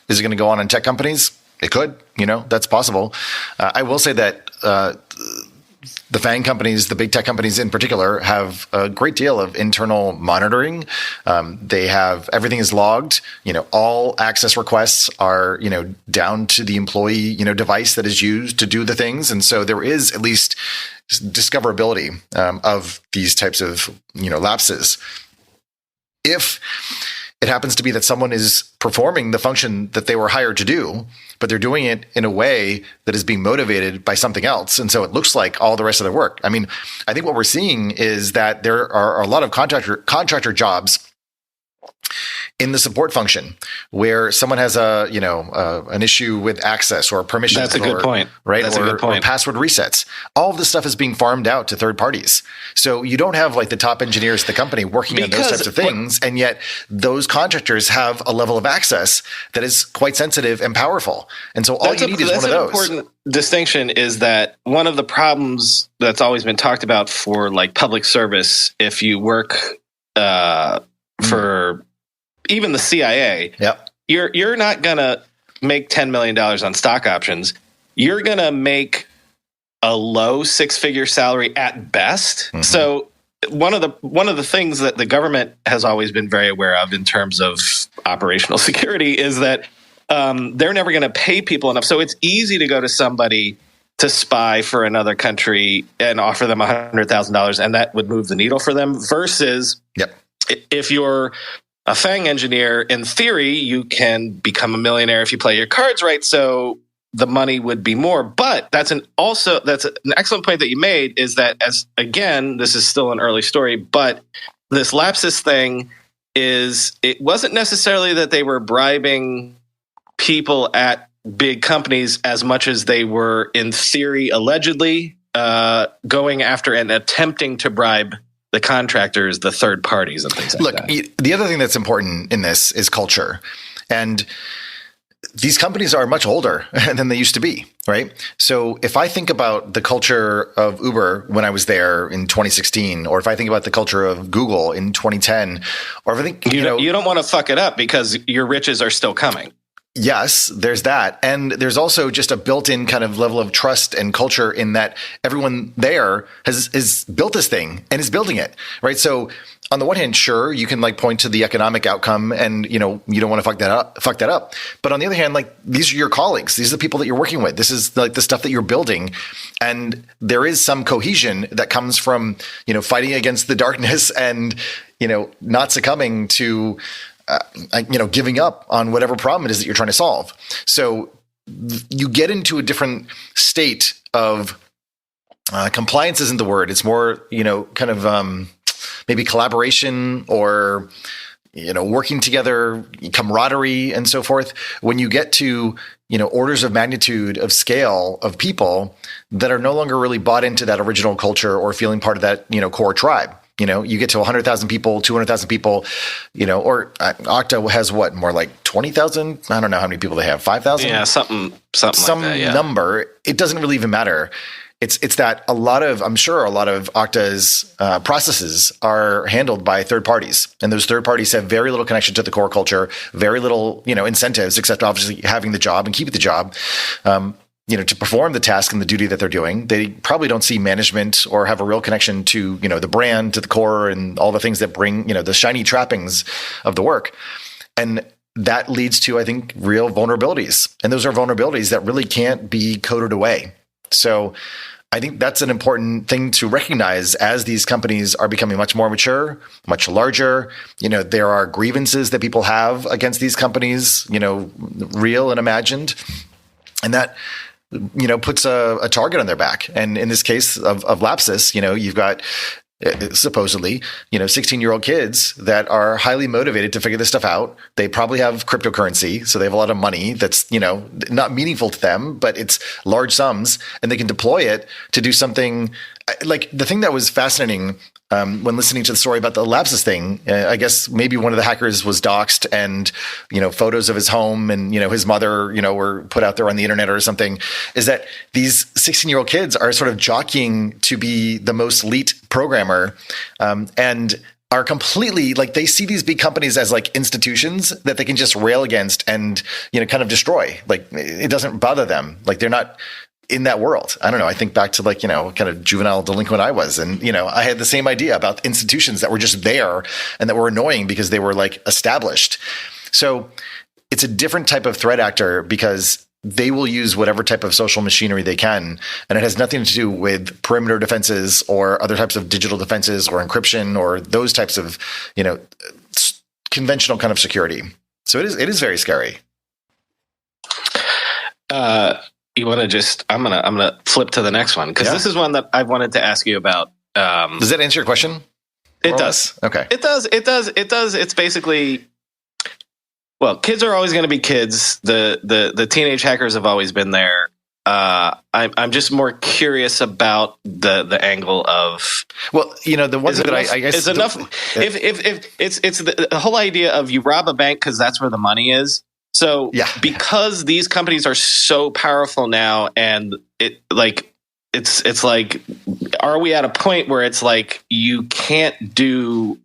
Is it going to go on in tech companies? It could, that's possible. I will say that the FANG companies, the big tech companies in particular, have a great deal of internal monitoring. They have, everything is logged. All access requests are, down to the employee, device that is used to do the things. And so there is at least discoverability of these types of, lapses. If it happens to be that someone is performing the function that they were hired to do, but they're doing it in a way that is being motivated by something else. And so it looks like all the rest of their work. I mean, I think what we're seeing is that there are a lot of contractor jobs in the support function where someone has an issue with access or permission. That's a good point. Right? That's a good point. Or password resets. All of this stuff is being farmed out to third parties. So you don't have like the top engineers at the company working on those types of things. And yet those contractors have a level of access that is quite sensitive and powerful. And so all you need is one of those. That's an important distinction, is that one of the problems that's always been talked about for like public service, if you work for even the CIA, yep, you're not going to make $10 million on stock options. You're going to make a low six-figure salary at best. Mm-hmm. So one of the things that the government has always been very aware of in terms of operational security is that they're never going to pay people enough. So it's easy to go to somebody to spy for another country and offer them $100,000, and that would move the needle for them. Versus, yep, if you're a FANG engineer, in theory, you can become a millionaire if you play your cards right. So the money would be more. But that's an excellent point that you made, is that, as again, this is still an early story, but this lapsus thing it wasn't necessarily that they were bribing people at big companies as much as they were, in theory, allegedly going after and attempting to bribe the contractors, the third parties, and things like that. Look, the other thing that's important in this is culture. And these companies are much older than they used to be, right? So if I think about the culture of Uber when I was there in 2016, or if I think about the culture of Google in 2010, or if I think, you don't want to fuck it up because your riches are still coming. Yes, there's that. And there's also just a built-in kind of level of trust and culture in that everyone there has built this thing and is building it, right? So on the one hand, sure, you can like point to the economic outcome and, you don't want to fuck that up. But on the other hand, like, these are your colleagues. These are the people that you're working with. This is like the stuff that you're building. And there is some cohesion that comes from, fighting against the darkness and, not succumbing to giving up on whatever problem it is that you're trying to solve. So you get into a different state of compliance isn't the word. It's more, kind of maybe collaboration or, working together, camaraderie and so forth. When you get to, orders of magnitude of scale of people that are no longer really bought into that original culture or feeling part of that, core tribe. You get to 100,000 people, 200,000 people, or Okta has what, more like 20,000? I don't know how many people they have, 5,000? Yeah, something Some like that, yeah. number. It doesn't really even matter. it's that I'm sure a lot of Okta's processes are handled by third parties, and those third parties have very little connection to the core culture, very little, incentives except obviously having the job and keeping the job. To perform the task and the duty that they're doing. They probably don't see management or have a real connection to, the brand, to the core, and all the things that bring, the shiny trappings of the work. And that leads to, I think, real vulnerabilities. And those are vulnerabilities that really can't be coded away. So I think that's an important thing to recognize as these companies are becoming much more mature, much larger. There are grievances that people have against these companies, real and imagined. And that puts a target on their back. And in this case of Lapsus, you've got supposedly, 16-year-old kids that are highly motivated to figure this stuff out. They probably have cryptocurrency, so they have a lot of money that's, not meaningful to them, but it's large sums, and they can deploy it to do something. Like the thing that was fascinating when listening to the story about the Lapsus thing, I guess maybe one of the hackers was doxxed, and photos of his home and his mother were put out there on the internet or something. Is that these 16-year-old kids are sort of jockeying to be the most elite programmer, and are completely they see these big companies as institutions that they can just rail against and kind of destroy. It doesn't bother them. They're not in that world. I don't know. I think back to kind of juvenile delinquent I was. And, I had the same idea about institutions that were just there and that were annoying because they were established. So it's a different type of threat actor because they will use whatever type of social machinery they can. And it has nothing to do with perimeter defenses or other types of digital defenses or encryption or those types of, conventional kind of security. So it is very scary. You want to just? I'm gonna flip to the next one because this is one that I wanted to ask you about. Does that answer your question? It does. Okay. It does. It's basically, well, kids are always going to be kids. The teenage hackers have always been there. I'm just more curious about the angle of. Well, the one thing that I guess is enough. If it's the whole idea of you rob a bank because that's where the money is. So because these companies are so powerful now, and it's are we at a point where it's you can't do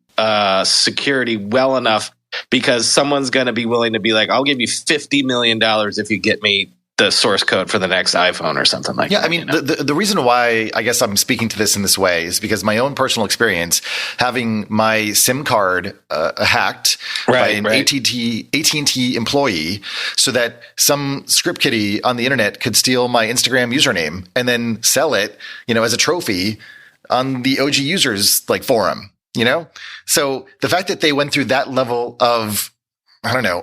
security well enough because someone's going to be willing to be I'll give you $50 million if you get me the source code for the next iPhone or something like that. Yeah, I mean, the reason why I guess I'm speaking to this in this way is because my own personal experience having my SIM card hacked by an AT&T employee so that some script kiddie on the internet could steal my Instagram username and then sell it, as a trophy on the OG users forum, So the fact that they went through that level of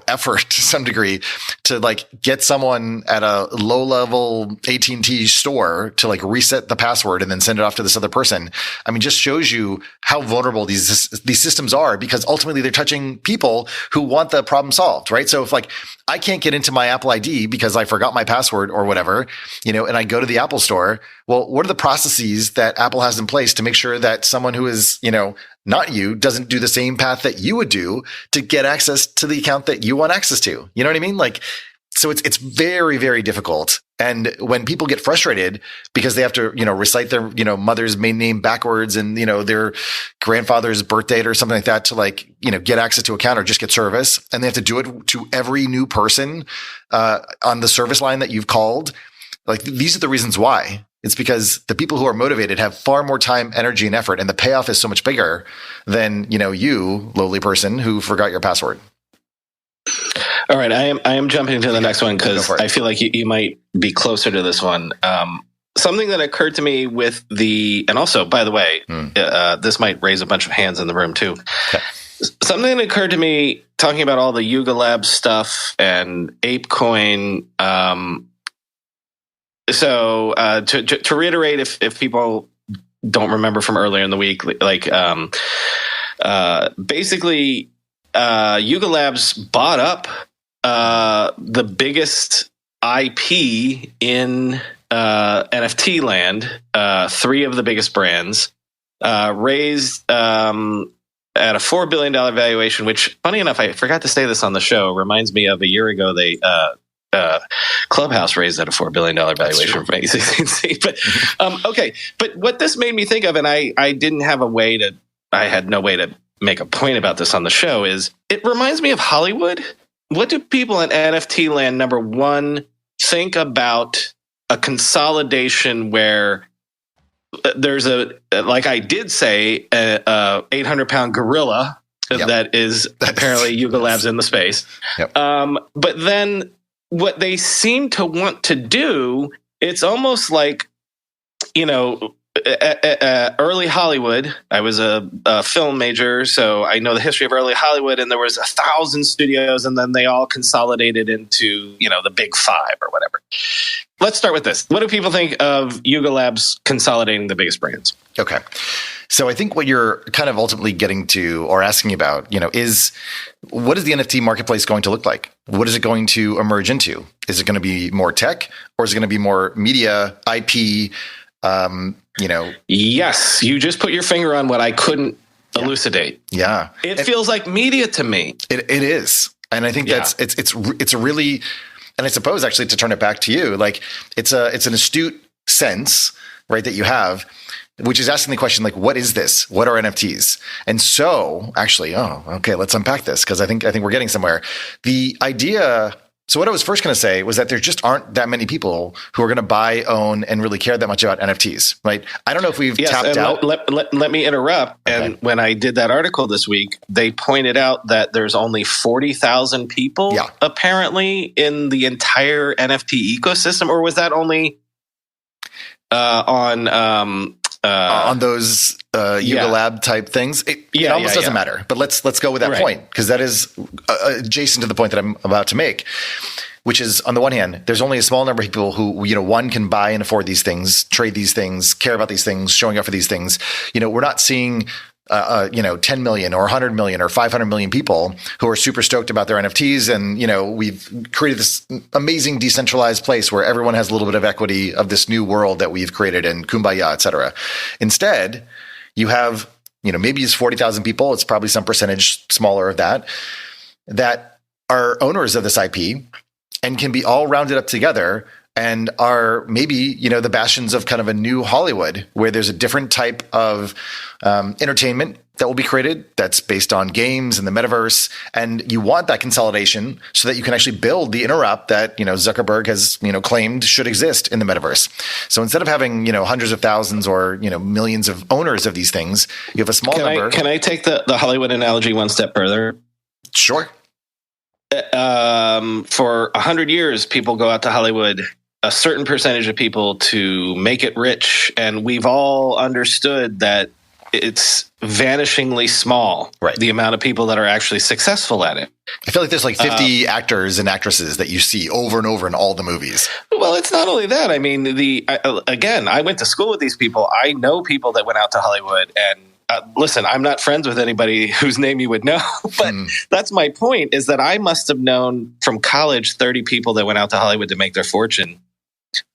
effort to some degree to get someone at a low level AT&T store to reset the password and then send it off to this other person. I mean, just shows you how vulnerable these systems are because ultimately they're touching people who want the problem solved, right? So if I can't get into my Apple ID because I forgot my password or whatever, and I go to the Apple store, well, what are the processes that Apple has in place to make sure that someone who is, not you doesn't do the same path that you would do to get access to the account that you want access to? You know what I mean? So it's very, very difficult. And when people get frustrated because they have to, recite their, mother's maiden name backwards and, their grandfather's birth date or something like that to get access to account or just get service, and they have to do it to every new person on the service line that you've called. These are the reasons why. It's because the people who are motivated have far more time, energy, and effort, and the payoff is so much bigger than, you, lowly person who forgot your password. All right, I am jumping to the next one because I feel like you might be closer to this one. Something that occurred to me with and also, by the way, this might raise a bunch of hands in the room too. Okay. Something that occurred to me talking about all the Yugo Labs stuff and ApeCoin. So to reiterate, if people don't remember from earlier in the week, basically Yugo Labs bought up the biggest IP in NFT land, 3 of the biggest brands, raised at a $4 billion valuation, which, funny enough, I forgot to say this on the show, reminds me of a year ago, they Clubhouse raised at a $4 billion valuation from ACC. But okay. But what this made me think of, and I had no way to make a point about this on the show, is it reminds me of Hollywood. What do people in NFT land, number one, think about a consolidation where there's like I did say, a 800-pound gorilla that is apparently Yugo Labs in the space. Yep. But then what they seem to want to do, it's almost like, early Hollywood. I was a film major, so I know the history of early Hollywood, and there was 1,000 studios, and then they all consolidated into, the big five or whatever. Let's start with this. What do people think of Yugo Labs consolidating the biggest brands? Okay. So I think what you're kind of ultimately getting to or asking about, is what is the NFT marketplace going to look like? What is it going to emerge into? Is it going to be more tech, or is it going to be more media, IP? Yes, you just put your finger on what I couldn't elucidate. Yeah. It feels like media to me. It is. And I think it's a really, and I suppose actually to turn it back to you, like it's an astute sense, right, that you have, which is asking the question, like, what is this? What are NFTs? And so actually, let's unpack this, because I think we're getting somewhere. The idea. So what I was first going to say was that there just aren't that many people who are going to buy, own, and really care that much about NFTs, right? I don't know if we've tapped out. Let me interrupt. Okay. And when I did that article this week, they pointed out that there's only 40,000 people apparently in the entire NFT ecosystem, or was that only on those Yugo Lab type things? It almost doesn't matter. But let's go with that point, because that is adjacent to the point that I'm about to make, which is, on the one hand, there's only a small number of people who, one, can buy and afford these things, trade these things, care about these things, showing up for these things. We're not seeing 10 million or 100 million or 500 million people who are super stoked about their NFTs. And, we've created this amazing decentralized place where everyone has a little bit of equity of this new world that we've created, and kumbaya, et cetera. Instead, you have, maybe it's 40,000 people. It's probably some percentage smaller of that are owners of this IP and can be all rounded up together and are maybe, the bastions of kind of a new Hollywood, where there's a different type of entertainment that will be created that's based on games and the metaverse. And you want that consolidation so that you can actually build the interop that, Zuckerberg has, claimed should exist in the metaverse. So instead of having, hundreds of thousands or, millions of owners of these things, you have a small number. Can I take the Hollywood analogy one step further? Sure. For 100 years, people go out to Hollywood, a certain percentage of people, to make it rich. And we've all understood that it's vanishingly small, right, the amount of people that are actually successful at it. I feel like there's like 50 actors and actresses that you see over and over in all the movies. Well, it's not only that. I mean, I went to school with these people. I know people that went out to Hollywood, and listen, I'm not friends with anybody whose name you would know, but that's my point, is that I must have known from college 30 people that went out to Hollywood to make their fortune.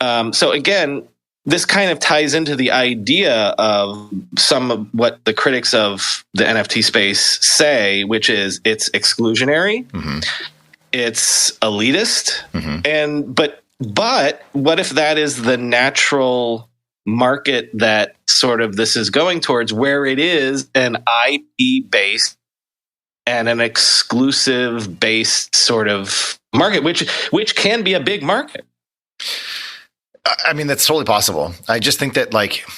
So again, this kind of ties into the idea of some of what the critics of the NFT space say, which is it's exclusionary, it's elitist, but what if that is the natural market that sort of this is going towards, where it is an IP based and an exclusive based sort of market, which can be a big market? I mean, that's totally possible. I just think that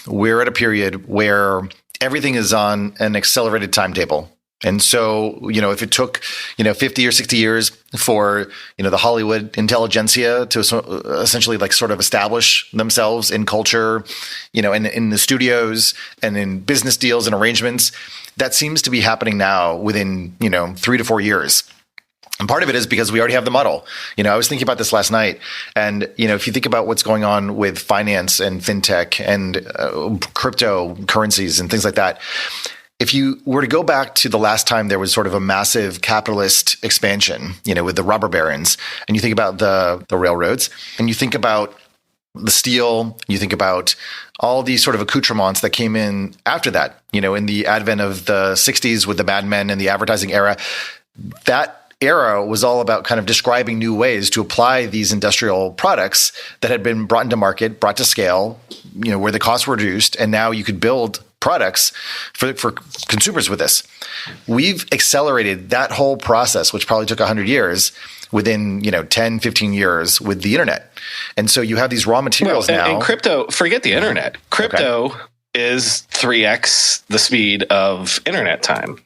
we're at a period where everything is on an accelerated timetable. And so, if it took, 50 or 60 years for, the Hollywood intelligentsia to essentially sort of establish themselves in culture, and in the studios and in business deals and arrangements, that seems to be happening now within, 3 to 4 years. And part of it is because we already have the model. I was thinking about this last night, and, if you think about what's going on with finance and fintech and cryptocurrencies and things like that, if you were to go back to the last time there was sort of a massive capitalist expansion, with the robber barons, and you think about the railroads, and you think about the steel, you think about all these sort of accoutrements that came in after that, in the advent of the 60s with the Mad Men and the advertising era, that era was all about kind of describing new ways to apply these industrial products that had been brought into market, brought to scale, where the costs were reduced, and now you could build products for consumers with this. We've accelerated that whole process, which probably took 100 years, within 10, 15 years with the internet. And so you have these raw materials now. And crypto, forget the internet. Crypto is 3x the speed of internet time,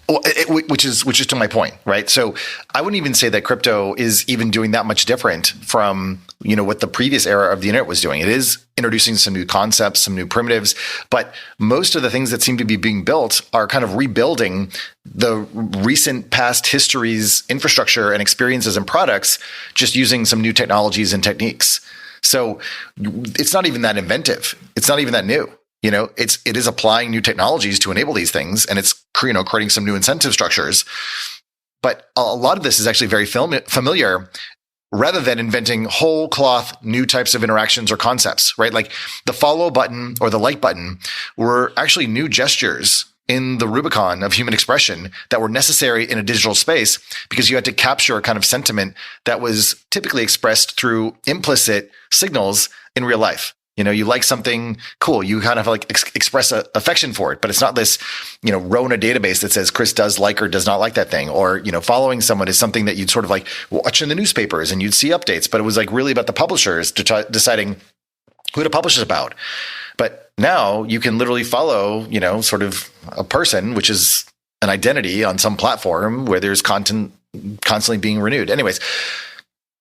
Well, which is to my point, right? So I wouldn't even say that crypto is even doing that much different from, what the previous era of the internet was doing. It is introducing some new concepts, some new primitives, but most of the things that seem to be being built are kind of rebuilding the recent past history's infrastructure and experiences and products, just using some new technologies and techniques. So it's not even that inventive. It's not even that new. It is applying new technologies to enable these things, and it's creating some new incentive structures. But a lot of this is actually very familiar, rather than inventing whole cloth new types of interactions or concepts, right? Like the follow button or the like button were actually new gestures in the Rubicon of human expression that were necessary in a digital space, because you had to capture a kind of sentiment that was typically expressed through implicit signals in real life. You like something cool, you kind of like express affection for it, but it's not this, row in a database that says Chris does like or does not like that thing. Or, following someone is something that you'd sort of like watch in the newspapers and you'd see updates, but it was like really about the publishers deciding who to publish it about. But now you can literally follow, sort of a person, which is an identity on some platform where there's content constantly being renewed. Anyways,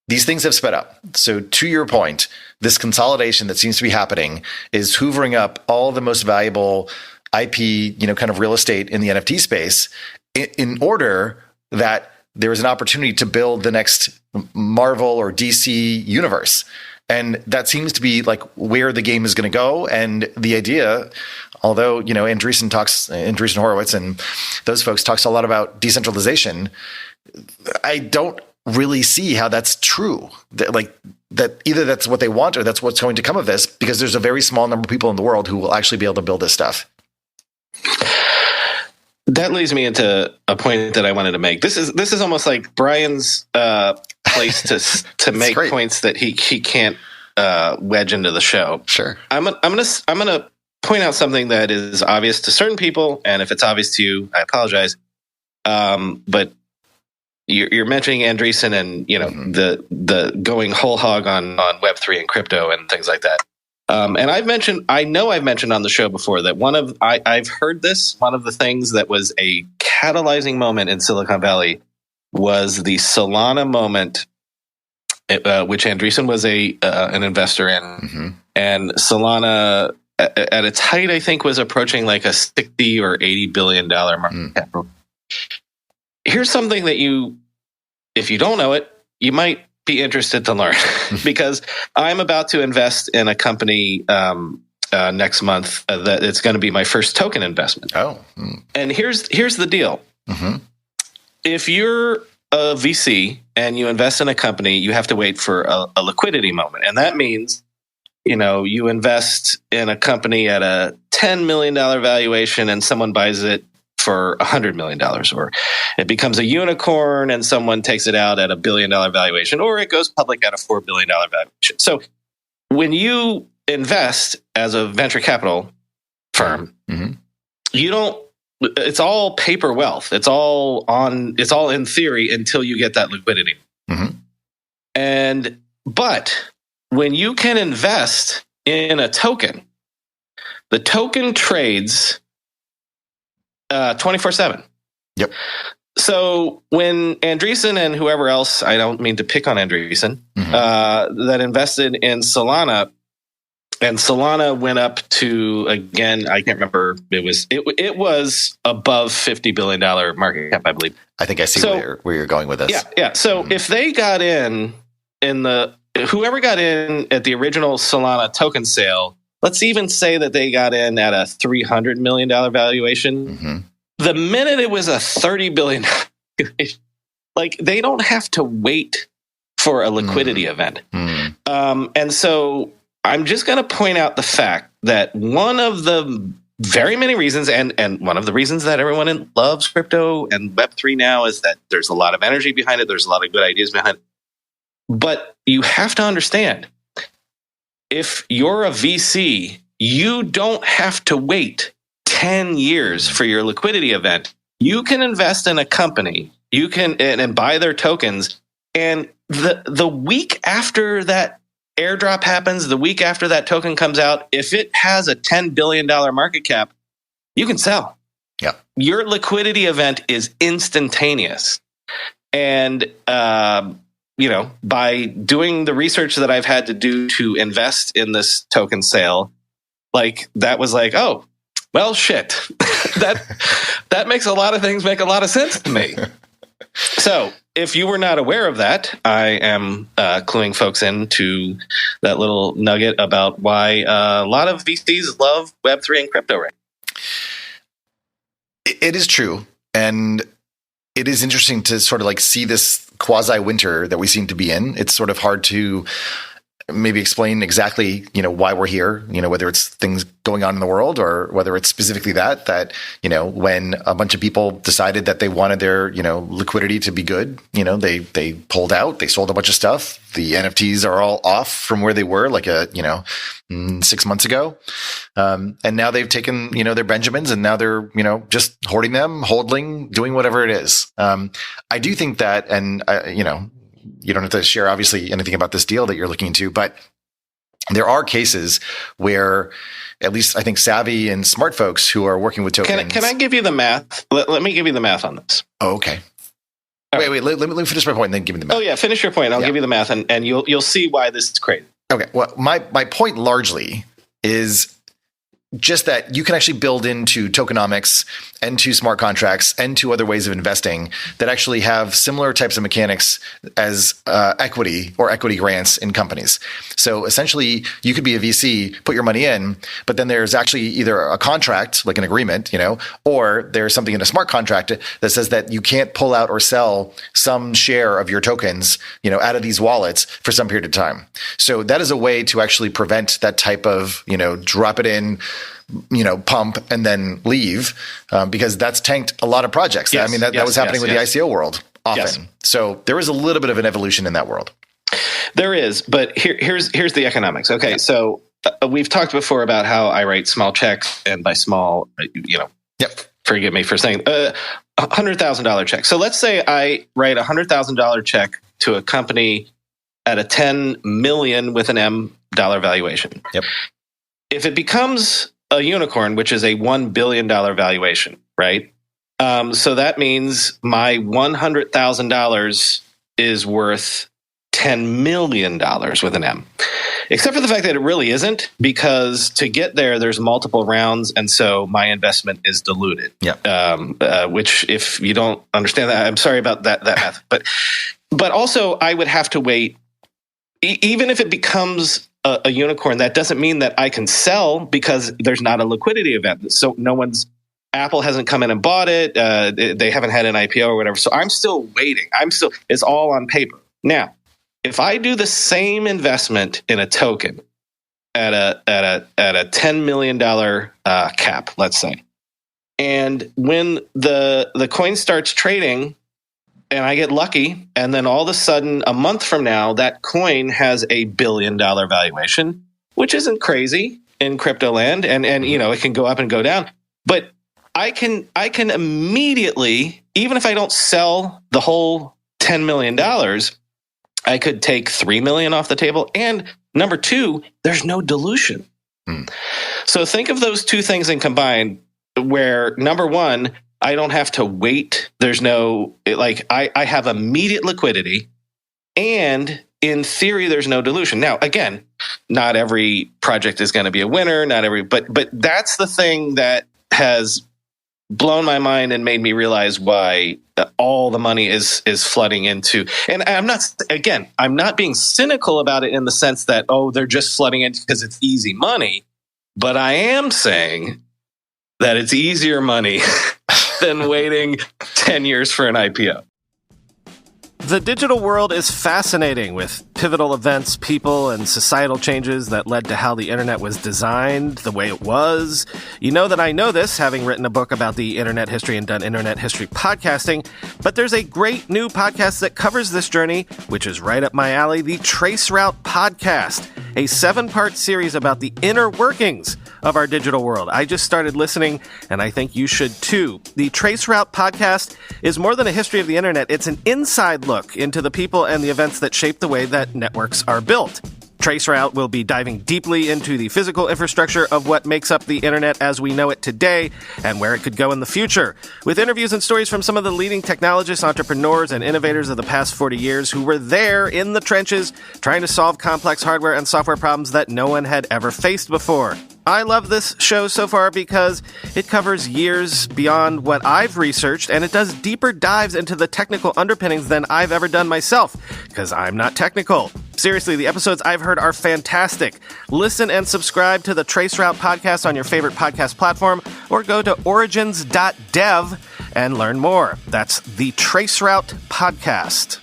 these things have sped up. So to your point, this consolidation that seems to be happening is hoovering up all the most valuable IP, kind of real estate in the NFT space in order that there is an opportunity to build the next Marvel or DC universe. And that seems to be like where the game is going to go. And the idea, although, Andreessen Horowitz and those folks talks a lot about decentralization, I don't really see how that's true. That either that's what they want or that's what's going to come of this, because there's a very small number of people in the world who will actually be able to build this stuff. That leads me into a point that I wanted to make. This is almost like Brian's place to make points that he can't wedge into the show. Sure. I'm gonna point out something that is obvious to certain people, and if it's obvious to you, I apologize. But you're mentioning Andreessen and the going whole hog on Web3 and crypto and things like that. And I've mentioned on the show before that I've heard this. One of the things that was a catalyzing moment in Silicon Valley was the Solana moment, which Andreessen was an investor in, and Solana at its height, I think, was approaching like a $60 or $80 billion market cap. Here's something that if you don't know it, you might be interested to learn, because I'm about to invest in a company next month that it's going to be my first token investment. And here's the deal. If you're a VC and you invest in a company, you have to wait for a liquidity moment. And that means, you invest in a company at a $10 million valuation and someone buys it for $100 million, or it becomes a unicorn and someone takes it out at $1 billion valuation, or it goes public at a $4 billion valuation. So when you invest as a venture capital firm, you don't, it's all paper wealth. It's all in theory until you get that liquidity. But when you can invest in a token, the token trades 24/7. Yep. So when Andreessen and whoever else, I don't mean to pick on Andreessen, that invested in Solana, and Solana went up to, again, I can't remember, it was above $50 billion market cap, I believe. I think I see where you're going with this. Yeah. So if they got whoever got in at the original Solana token sale, let's even say that they got in at a $300 million valuation. The minute it was a $30 billion valuation, like, they don't have to wait for a liquidity event. And so I'm just going to point out the fact that one of the very many reasons. And one of the reasons that everyone loves crypto and Web3 now is that there's a lot of energy behind it. There's a lot of good ideas behind it. But you have to understand, if you're a VC, you don't have to wait 10 years for your liquidity event. You can invest in a company, you can and buy their tokens, and the week after that airdrop happens, the week after that token comes out, if it has a $10 billion market cap, you can sell. Yeah. Your liquidity event is instantaneous. And, by doing the research that I've had to do to invest in this token sale, that was oh, well, shit. that makes a lot of things make a lot of sense to me. So if you were not aware of that, I am cluing folks into that little nugget about why a lot of VCs love Web3 and crypto right now. It is true. And it is interesting to sort of see this quasi winter that we seem to be in. It's sort of hard to maybe explain exactly, why we're here, whether it's things going on in the world or whether it's specifically that, when a bunch of people decided that they wanted their, liquidity to be good, they pulled out, they sold a bunch of stuff. The NFTs are all off from where they were 6 months ago. And now they've taken, their Benjamins and now they're, just hoarding them, holding, doing whatever it is. I do think that, and you don't have to share obviously anything about this deal that you're looking into, but there are cases where at least I think savvy and smart folks who are working with tokens. Can I give you the math? Let me give you the math on this. Oh, okay. Wait, let me finish my point and then give me the math. Oh yeah, finish your point. I'll give you the math and you'll see why this is crazy. Okay. Well, my point largely is just that you can actually build into tokenomics and to smart contracts and to other ways of investing that actually have similar types of mechanics as equity or equity grants in companies. So essentially, you could be a VC, put your money in, but then there's actually either a contract, like an agreement, or there's something in a smart contract that says that you can't pull out or sell some share of your tokens, out of these wallets for some period of time. So that is a way to actually prevent that type of, drop it in, pump and then leave, because that's tanked a lot of projects. Yes, that was happening with the ICO world often. Yes. So there is a little bit of an evolution in that world. There is, but here's the economics. Okay, yeah. So we've talked before about how I write small checks, and by small, forgive me for saying $100,000 check. So let's say I write $100,000 check to a company at a 10 million with an M dollar valuation. Yep. If it becomes a unicorn, which is a $1 billion valuation, right? So that means my $100,000 is worth $10 million with an M. Except for the fact that it really isn't, because to get there, there's multiple rounds, and so my investment is diluted. Yeah. Which, if you don't understand that, I'm sorry about that math. But also, I would have to wait. Even if it becomes a unicorn, that doesn't mean that I can sell, because there's not a liquidity event. So Apple hasn't come in and bought it. They haven't had an IPO or whatever. So I'm still waiting. It's all on paper. Now, if I do the same investment in a token at a $10 million cap, let's say, and when the coin starts trading, and I get lucky, and then all of a sudden, a month from now, that coin has a $1 billion valuation, which isn't crazy in crypto land, and it can go up and go down. But I can immediately, even if I don't sell the whole $10 million, I could take $3 million off the table. And number two, there's no dilution. So think of those two things in combined, where number one, I don't have to wait. There's no, I have immediate liquidity, and in theory, there's no dilution. Now, again, not every project is going to be a winner, but that's the thing that has blown my mind and made me realize why all the money is flooding into. And I'm not being cynical about it in the sense that, they're just flooding in because it's easy money, but I am saying that it's easier money than waiting 10 years for an IPO. The digital world is fascinating, with pivotal events, people, and societal changes that led to how the internet was designed the way it was. You know that I know this, having written a book about the internet history and done internet history podcasting, but there's a great new podcast that covers this journey, which is right up my alley, the Traceroute Podcast, a 7-part series about the inner workings of our digital world. I just started listening, and I think you should too. The Traceroute Podcast is more than a history of the internet. It's an inside look into the people and the events that shape the way that networks are built. Traceroute will be diving deeply into the physical infrastructure of what makes up the internet as we know it today and where it could go in the future, with interviews and stories from some of the leading technologists, entrepreneurs, and innovators of the past 40 years who were there in the trenches trying to solve complex hardware and software problems that no one had ever faced before. I love this show so far because it covers years beyond what I've researched, and it does deeper dives into the technical underpinnings than I've ever done myself, because I'm not technical. Seriously, the episodes I've heard are fantastic. Listen and subscribe to the Traceroute Podcast on your favorite podcast platform, or go to origins.dev and learn more. That's the Traceroute Podcast.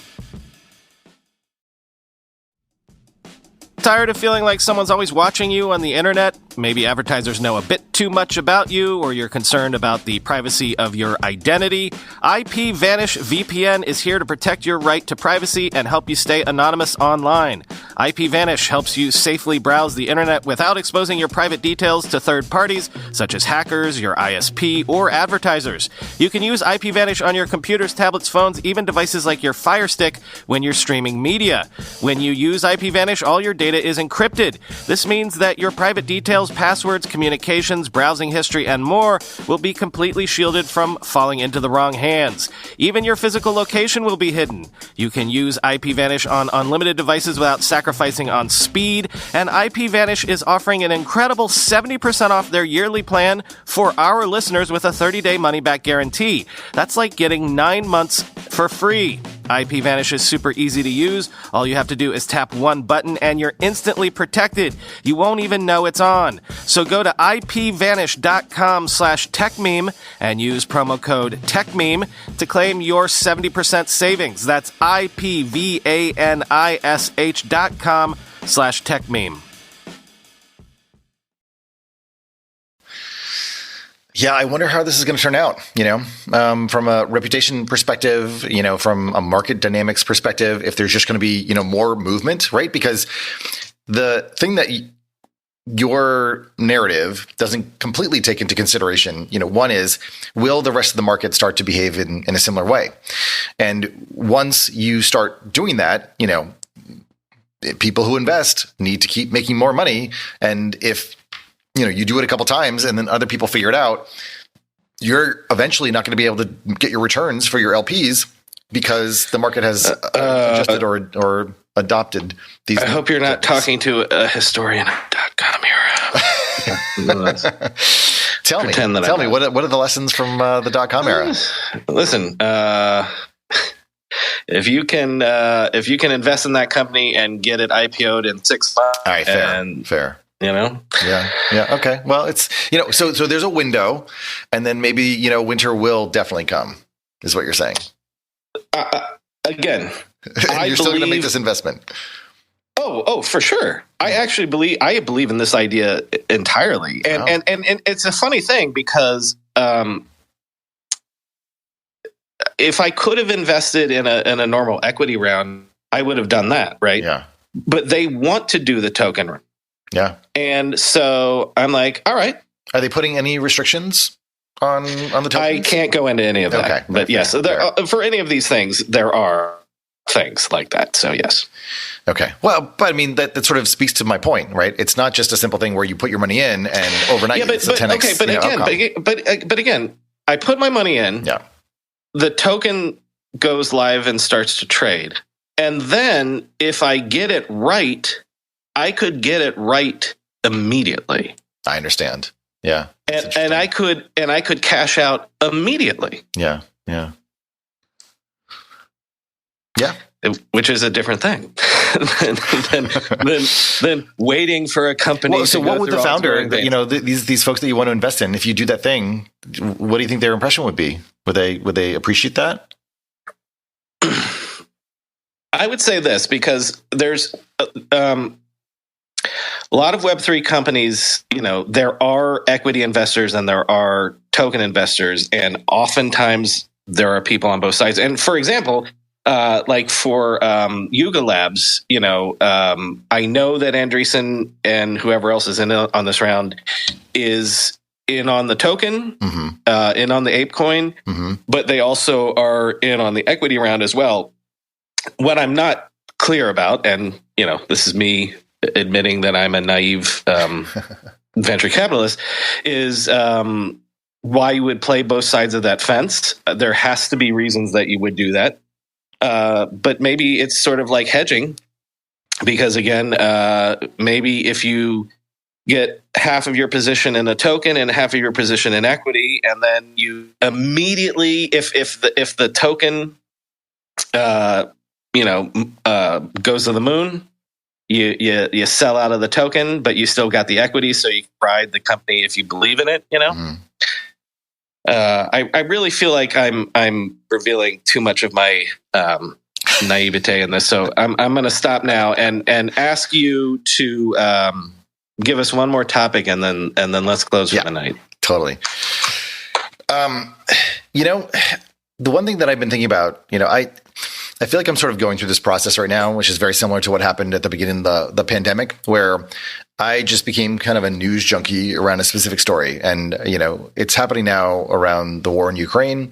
Tired of feeling like someone's always watching you on the internet? Maybe advertisers know a bit too much about you, or you're concerned about the privacy of your identity. IPVanish VPN is here to protect your right to privacy and help you stay anonymous online. IPVanish helps you safely browse the internet without exposing your private details to third parties, such as hackers, your ISP, or advertisers. You can use IPVanish on your computers, tablets, phones, even devices like your Fire Stick when you're streaming media. When you use IPVanish, all your data is encrypted. This means that your private details, passwords, communications, browsing history, and more will be completely shielded from falling into the wrong hands. Even your physical location will be hidden. You can use IPVanish on unlimited devices without sacrificing on speed, and IPVanish is offering an incredible 70% off their yearly plan for our listeners with a 30-day money-back guarantee. That's like getting 9 months for free. IPVanish is super easy to use. All you have to do is tap one button and you're instantly protected. You won't even know it's on. So go to ipvanish.com/techmeme and use promo code Techmeme to claim your 70% savings. That's ipvanish.com/techmeme. Yeah, I wonder how this is going to turn out, from a reputation perspective, from a market dynamics perspective, if there's just going to be, more movement, right? Because the thing that your narrative doesn't completely take into consideration, one is, will the rest of the market start to behave in a similar way? And once you start doing that, people who invest need to keep making more money. And if you do it a couple times and then other people figure it out, you're eventually not going to be able to get your returns for your LPs because the market has adjusted or adopted these. I hope you're not talking to a historian of .com era. Tell me, what are the lessons from the .com era? Listen, if you can invest in that company and get it IPO'd in 6 months, all right, fair. Yeah. Okay. Well, it's, so there's a window, and then maybe, winter will definitely come, is what you're saying. Again, you're still going to make this investment. Oh, for sure. I believe in this idea entirely. And it's a funny thing because, if I could have invested in a normal equity round, I would have done that. Right. Yeah. But they want to do the token round. Yeah. And so I'm like, all right. Are they putting any restrictions on the tokens? I can't go into any of that. Okay. But yes, for any of these things, there are things like that. So yes. Okay. Well, but I mean, that sort of speaks to my point, right? It's not just a simple thing where you put your money in and overnight it's a 10x. Okay, but again, I put my money in. Yeah. The token goes live and starts to trade. And then if I get it right, I could get it right immediately. I understand. Yeah. And I could cash out immediately. Yeah. Which is a different thing than waiting for a company. Well, so what would the founder, these folks that you want to invest in, if you do that thing, what do you think their impression would be? Would they appreciate that? I would say this because there's a lot of Web3 companies, there are equity investors and there are token investors, and oftentimes there are people on both sides. And for example, like for Yugo Labs, I know that Andreessen and whoever else is in on this round is in on the token, in on the ape coin, but they also are in on the equity round as well. What I'm not clear about, and this is me admitting that I'm a naive venture capitalist, is why you would play both sides of that fence. There has to be reasons that you would do that. But maybe it's sort of like hedging, because again, maybe if you get half of your position in a token and half of your position in equity, and then you immediately, if the token, goes to the moon, you sell out of the token, but you still got the equity, so you can ride the company if you believe in it. I really feel like I'm revealing too much of my naivete in this, so I'm going to stop now and ask you to give us one more topic, and then let's close for the night. Totally. The one thing that I've been thinking about, I feel like I'm sort of going through this process right now, which is very similar to what happened at the beginning of the pandemic, where I just became kind of a news junkie around a specific story. And, it's happening now around the war in Ukraine.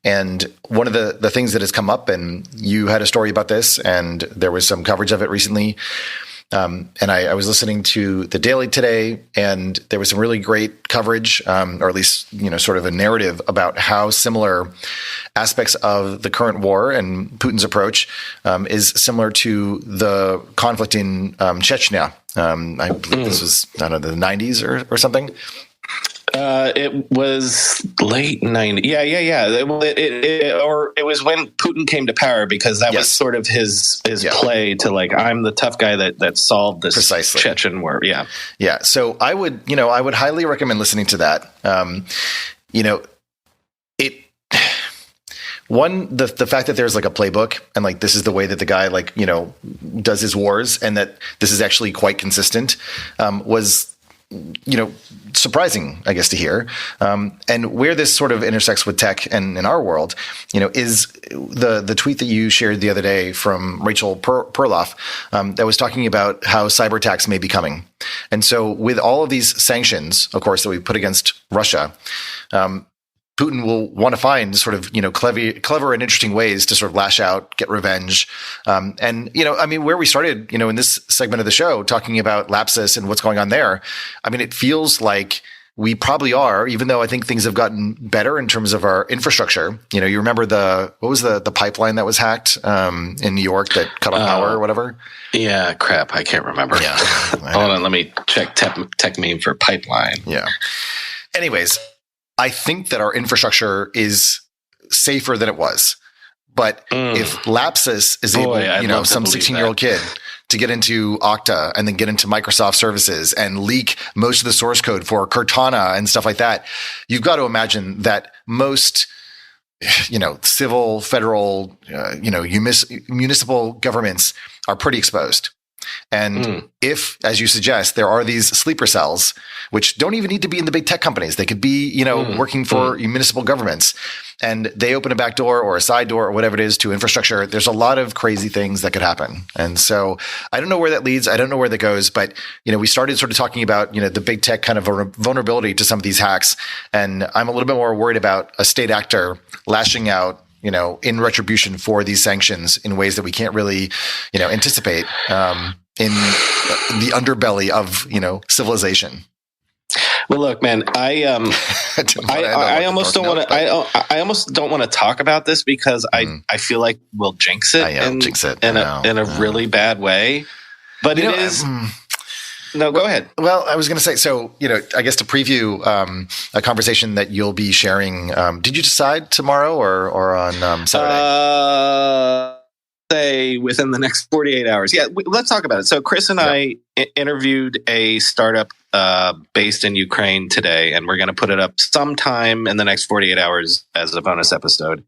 And one of the things that has come up, and you had a story about this, and there was some coverage of it recently. And I was listening to The Daily today, and there was some really great coverage, or at least, sort of a narrative about how similar aspects of the current war and Putin's approach is similar to the conflict in Chechnya. I believe this was, the 90s or something. It was late 90s. Yeah. It was when Putin came to power, because that was sort of his play to, like, I'm the tough guy that solved this Chechen war. Yeah. Yeah. So I would highly recommend listening to that. The fact that there's like a playbook, and like this is the way that the guy does his wars, and that this is actually quite consistent, was surprising, I guess, to hear. And where this sort of intersects with tech and in our world, is the tweet that you shared the other day from Rachel Perloff, that was talking about how cyber attacks may be coming. And so with all of these sanctions, of course, that we put against Russia, Putin will want to find sort of, clever and interesting ways to sort of lash out, get revenge. Where we started, in this segment of the show, talking about Lapsus and what's going on there, it feels like we probably are, even though I think things have gotten better in terms of our infrastructure. You remember what was the pipeline that was hacked in New York that cut off power or whatever? Yeah, crap. I can't remember. Yeah. Hold on. Let me check Techmeme for pipeline. Yeah. Anyways, I think that our infrastructure is safer than it was. But if Lapsus is able, some 16-year-old kid to get into Okta and then get into Microsoft services and leak most of the source code for Cortana and stuff like that, you've got to imagine that most, civil, federal, municipal governments are pretty exposed. And if, as you suggest, there are these sleeper cells, which don't even need to be in the big tech companies, they could be, working for municipal governments, and they open a back door or a side door or whatever it is to infrastructure, there's a lot of crazy things that could happen. And so I don't know where that leads. I don't know where that goes. But, we started sort of talking about, the big tech kind of vulnerability to some of these hacks. And I'm a little bit more worried about a state actor lashing out, in retribution for these sanctions in ways that we can't really, anticipate in the underbelly of, civilization. Well, look, man, I almost don't want to. I almost don't want to talk about this because I feel like we'll jinx it. Jinx it in a really bad way. But it is. No, go ahead. Well, I was going to say, so, I guess to preview a conversation that you'll be sharing, did you decide tomorrow or on Saturday? Say within the next 48 hours. Yeah, let's talk about it. So Chris and I interviewed a startup based in Ukraine today, and we're going to put it up sometime in the next 48 hours as a bonus episode.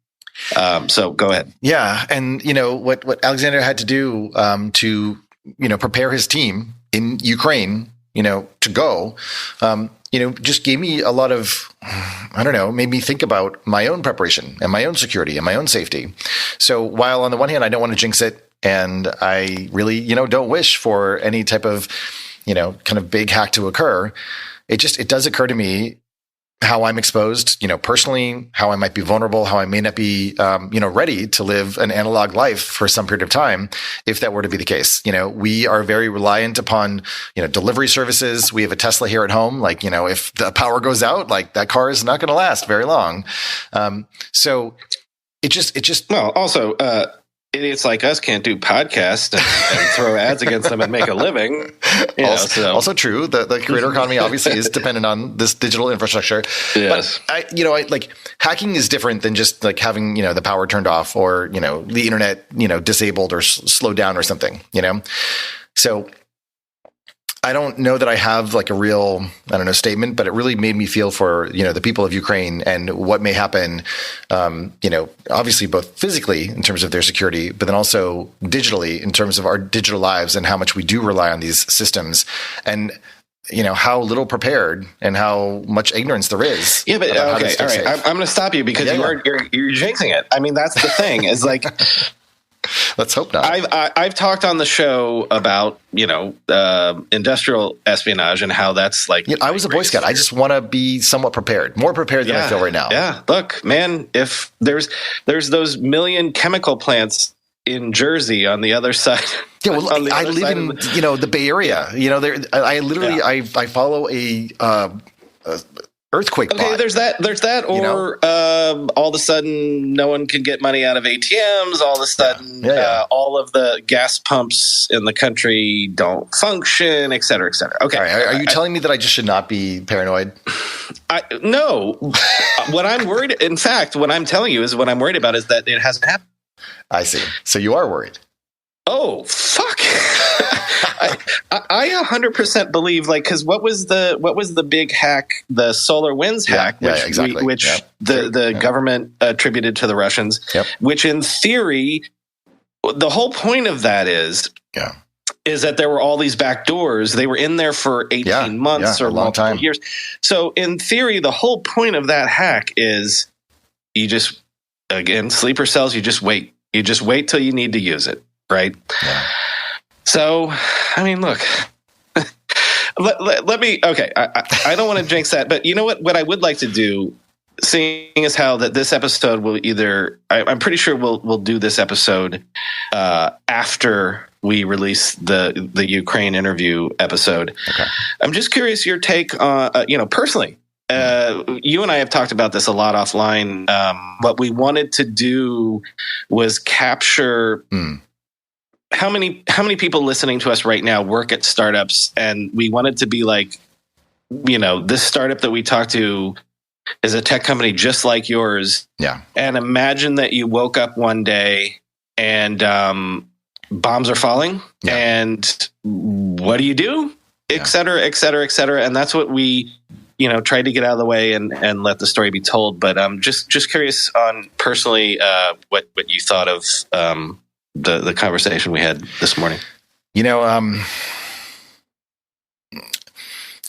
So go ahead. Yeah. And, what Alexander had to do to, prepare his team in Ukraine, to go, just gave me a lot of, made me think about my own preparation and my own security and my own safety. So while on the one hand, I don't want to jinx it, and I really, don't wish for any type of, kind of big hack to occur, it does occur to me how I'm exposed, personally, how I might be vulnerable, how I may not be, ready to live an analog life for some period of time, if that were to be the case. We are very reliant upon, delivery services. We have a Tesla here at home. Like, if the power goes out, like that car is not going to last very long. So it just, well, also, idiots like us can't do podcasts and throw ads against them and make a living. Also true. The creator economy obviously is dependent on this digital infrastructure. Yes. But I like hacking is different than just like having, the power turned off or, the internet, disabled or slowed down or something, So I don't know that I have like a real, statement, but it really made me feel for, the people of Ukraine and what may happen, obviously both physically in terms of their security, but then also digitally in terms of our digital lives and how much we do rely on these systems and, how little prepared and how much ignorance there is. Yeah, but okay, all right. I'm going to stop you because you're jinxing it. I mean, that's the thing is like, let's hope not. I've talked on the show about, industrial espionage and how that's like. I was a Boy Scout. I just want to be somewhat prepared, more prepared than I feel right now. Yeah. Look, man, if there's those million chemical plants in Jersey on the other side. Yeah, well, I live in, the Bay Area. I literally, I follow a earthquake bot. Okay, there's that, or all of a sudden no one can get money out of ATMs. All of a sudden, all of the gas pumps in the country don't function, et cetera, et cetera. Okay, right, are you telling me that I just should not be paranoid? No. What I'm worried, in fact, what I'm telling you is what I'm worried about is that it hasn't happened. I see. So you are worried. Oh, fuck. I 100% believe, like, because what was the big hack, the Solar Winds hack, which the government attributed to the Russians, which in theory, the whole point of that is that there were all these back doors. They were in there for 18 months or multiple years. So in theory, the whole point of that hack is you just, again, sleeper cells, you just wait. You just wait till you need to use it. Right. Yeah. So, I mean, look, let me, okay. I don't want to jinx that, but you know what I would like to do, seeing as how that this episode will either, I'm pretty sure we'll do this episode, after we release the Ukraine interview episode. Okay. I'm just curious your take on, personally, you and I have talked about this a lot offline. What we wanted to do was capture, how many people listening to us right now work at startups, and we wanted to be like, this startup that we talked to is a tech company just like yours. Yeah. And imagine that you woke up one day and bombs are falling, and what do you do? Et cetera, et cetera, et cetera. And that's what we, tried to get out of the way and let the story be told. But I'm just curious on personally what you thought of the conversation we had this morning.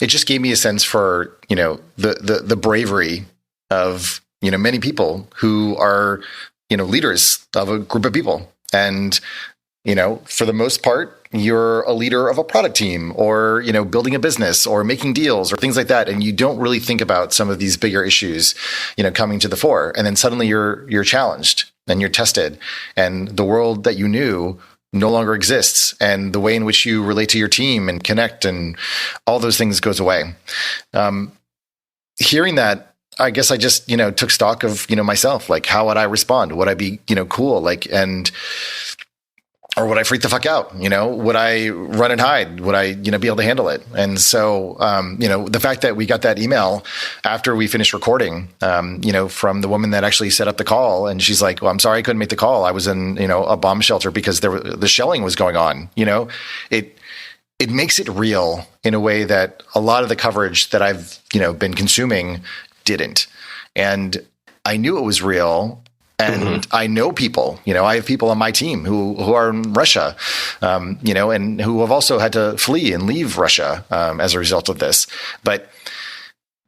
It just gave me a sense for, the bravery of, many people who are, leaders of a group of people. And, for the most part, you're a leader of a product team or, building a business or making deals or things like that. And you don't really think about some of these bigger issues, coming to the fore. And then suddenly you're challenged and you're tested, and the world that you knew no longer exists. And the way in which you relate to your team and connect and all those things goes away. Hearing that, I guess I just, took stock of, myself, like how would I respond? Would I be, cool? Or would I freak the fuck out? Would I run and hide? Would I, be able to handle it? And so, the fact that we got that email after we finished recording, from the woman that actually set up the call, and she's like, well, I'm sorry I couldn't make the call. I was in, a bomb shelter because the shelling was going on. It makes it real in a way that a lot of the coverage that I've, been consuming didn't. And I knew it was real And I know people, I have people on my team who are in Russia, and who have also had to flee and leave Russia as a result of this. But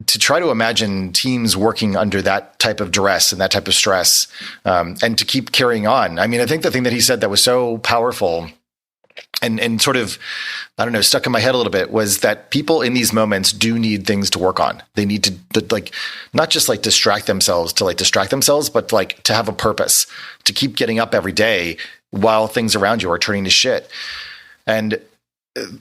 to try to imagine teams working under that type of duress and that type of stress, and to keep carrying on. I mean, I think the thing that he said that was so powerful and sort of, I don't know, stuck in my head a little bit was that people in these moments do need things to work on. They need to not just distract themselves, but to have a purpose, to keep getting up every day while things around you are turning to shit. And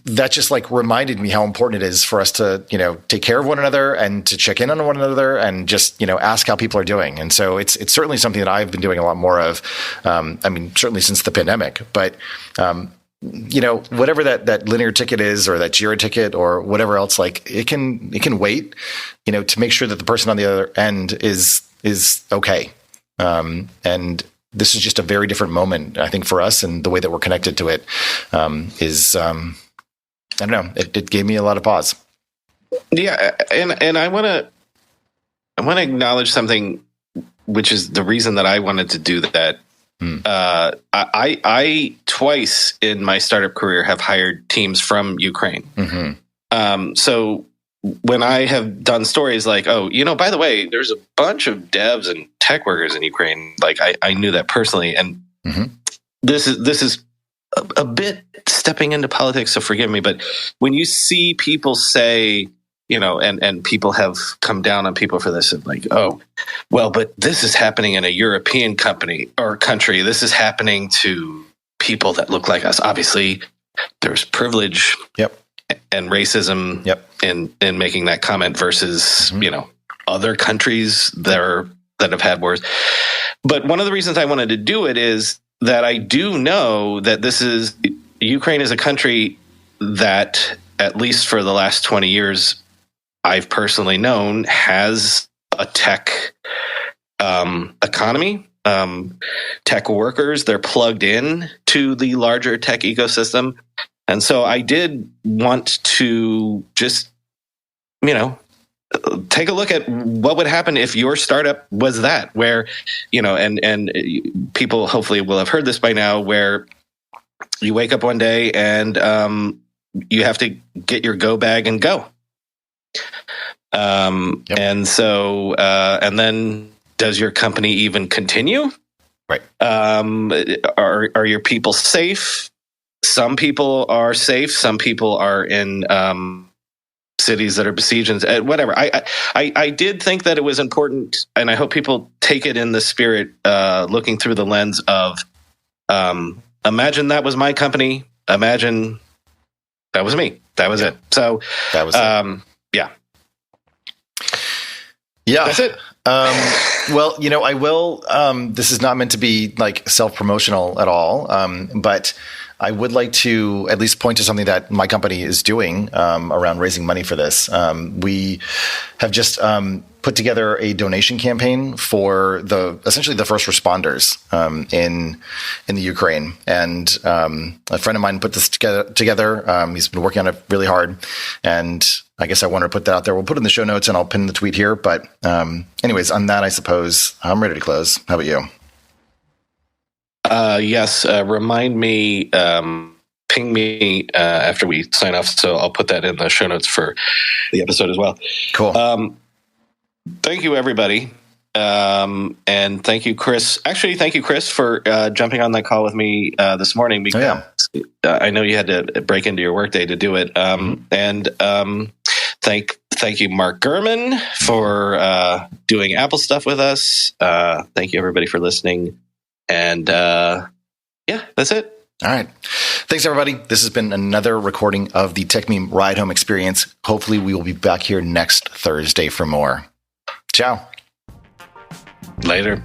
that just reminded me how important it is for us to, take care of one another and to check in on one another and just, ask how people are doing. And so it's certainly something that I've been doing a lot more of. Certainly since the pandemic, but, whatever that linear ticket is, or that Jira ticket, or whatever else, it can wait, to make sure that the person on the other end is okay. And this is just a very different moment, I think, for us, and the way that we're connected to it is, I don't know, it gave me a lot of pause. Yeah. And I want to acknowledge something, which is the reason that I wanted to do that. I twice in my startup career have hired teams from Ukraine. So when I have done stories like, by the way, there's a bunch of devs and tech workers in Ukraine. I knew that personally. And this is a bit stepping into politics, so forgive me. But when you see people say, and people have come down on people for this, and but this is happening in a European company or country. This is happening to people that look like us. Obviously, there's privilege and racism in making that comment versus, other countries that have had wars. But one of the reasons I wanted to do it is that I do know that Ukraine is a country that, at least for the last 20 years, I've personally known has a tech economy, tech workers. They're plugged in to the larger tech ecosystem. And so I did want to just, take a look at what would happen if your startup was that, where, and people hopefully will have heard this by now, where you wake up one day and you have to get your go bag and go. And so, and then does your company even continue? Right. Are your people safe? Some people are safe. Some people are in, cities that are besieged and whatever. I did think that it was important, and I hope people take it in the spirit, looking through the lens of, imagine that was my company. Imagine that was me. That was it. So that was yeah. That's it. Well, I will, this is not meant to be self-promotional at all. But I would like to at least point to something that my company is doing, around raising money for this. We have just, put together a donation campaign for essentially the first responders, in the Ukraine. And, a friend of mine put this together. He's been working on it really hard, and I guess I wanted to put that out there. We'll put it in the show notes, and I'll pin the tweet here. But anyways, on that, I suppose I'm ready to close. How about you? Yes. Remind me, ping me after we sign off. So I'll put that in the show notes for the episode as well. Cool. Thank you, everybody. And thank you, Chris. Actually, thank you, Chris, for jumping on that call with me this morning, because I know you had to break into your workday to do it. And thank you, Mark Gurman, for doing Apple stuff with us. Thank you, everybody, for listening. And that's it. All right. Thanks, everybody. This has been another recording of the Techmeme Ride Home Experience. Hopefully, we will be back here next Thursday for more. Ciao. Later.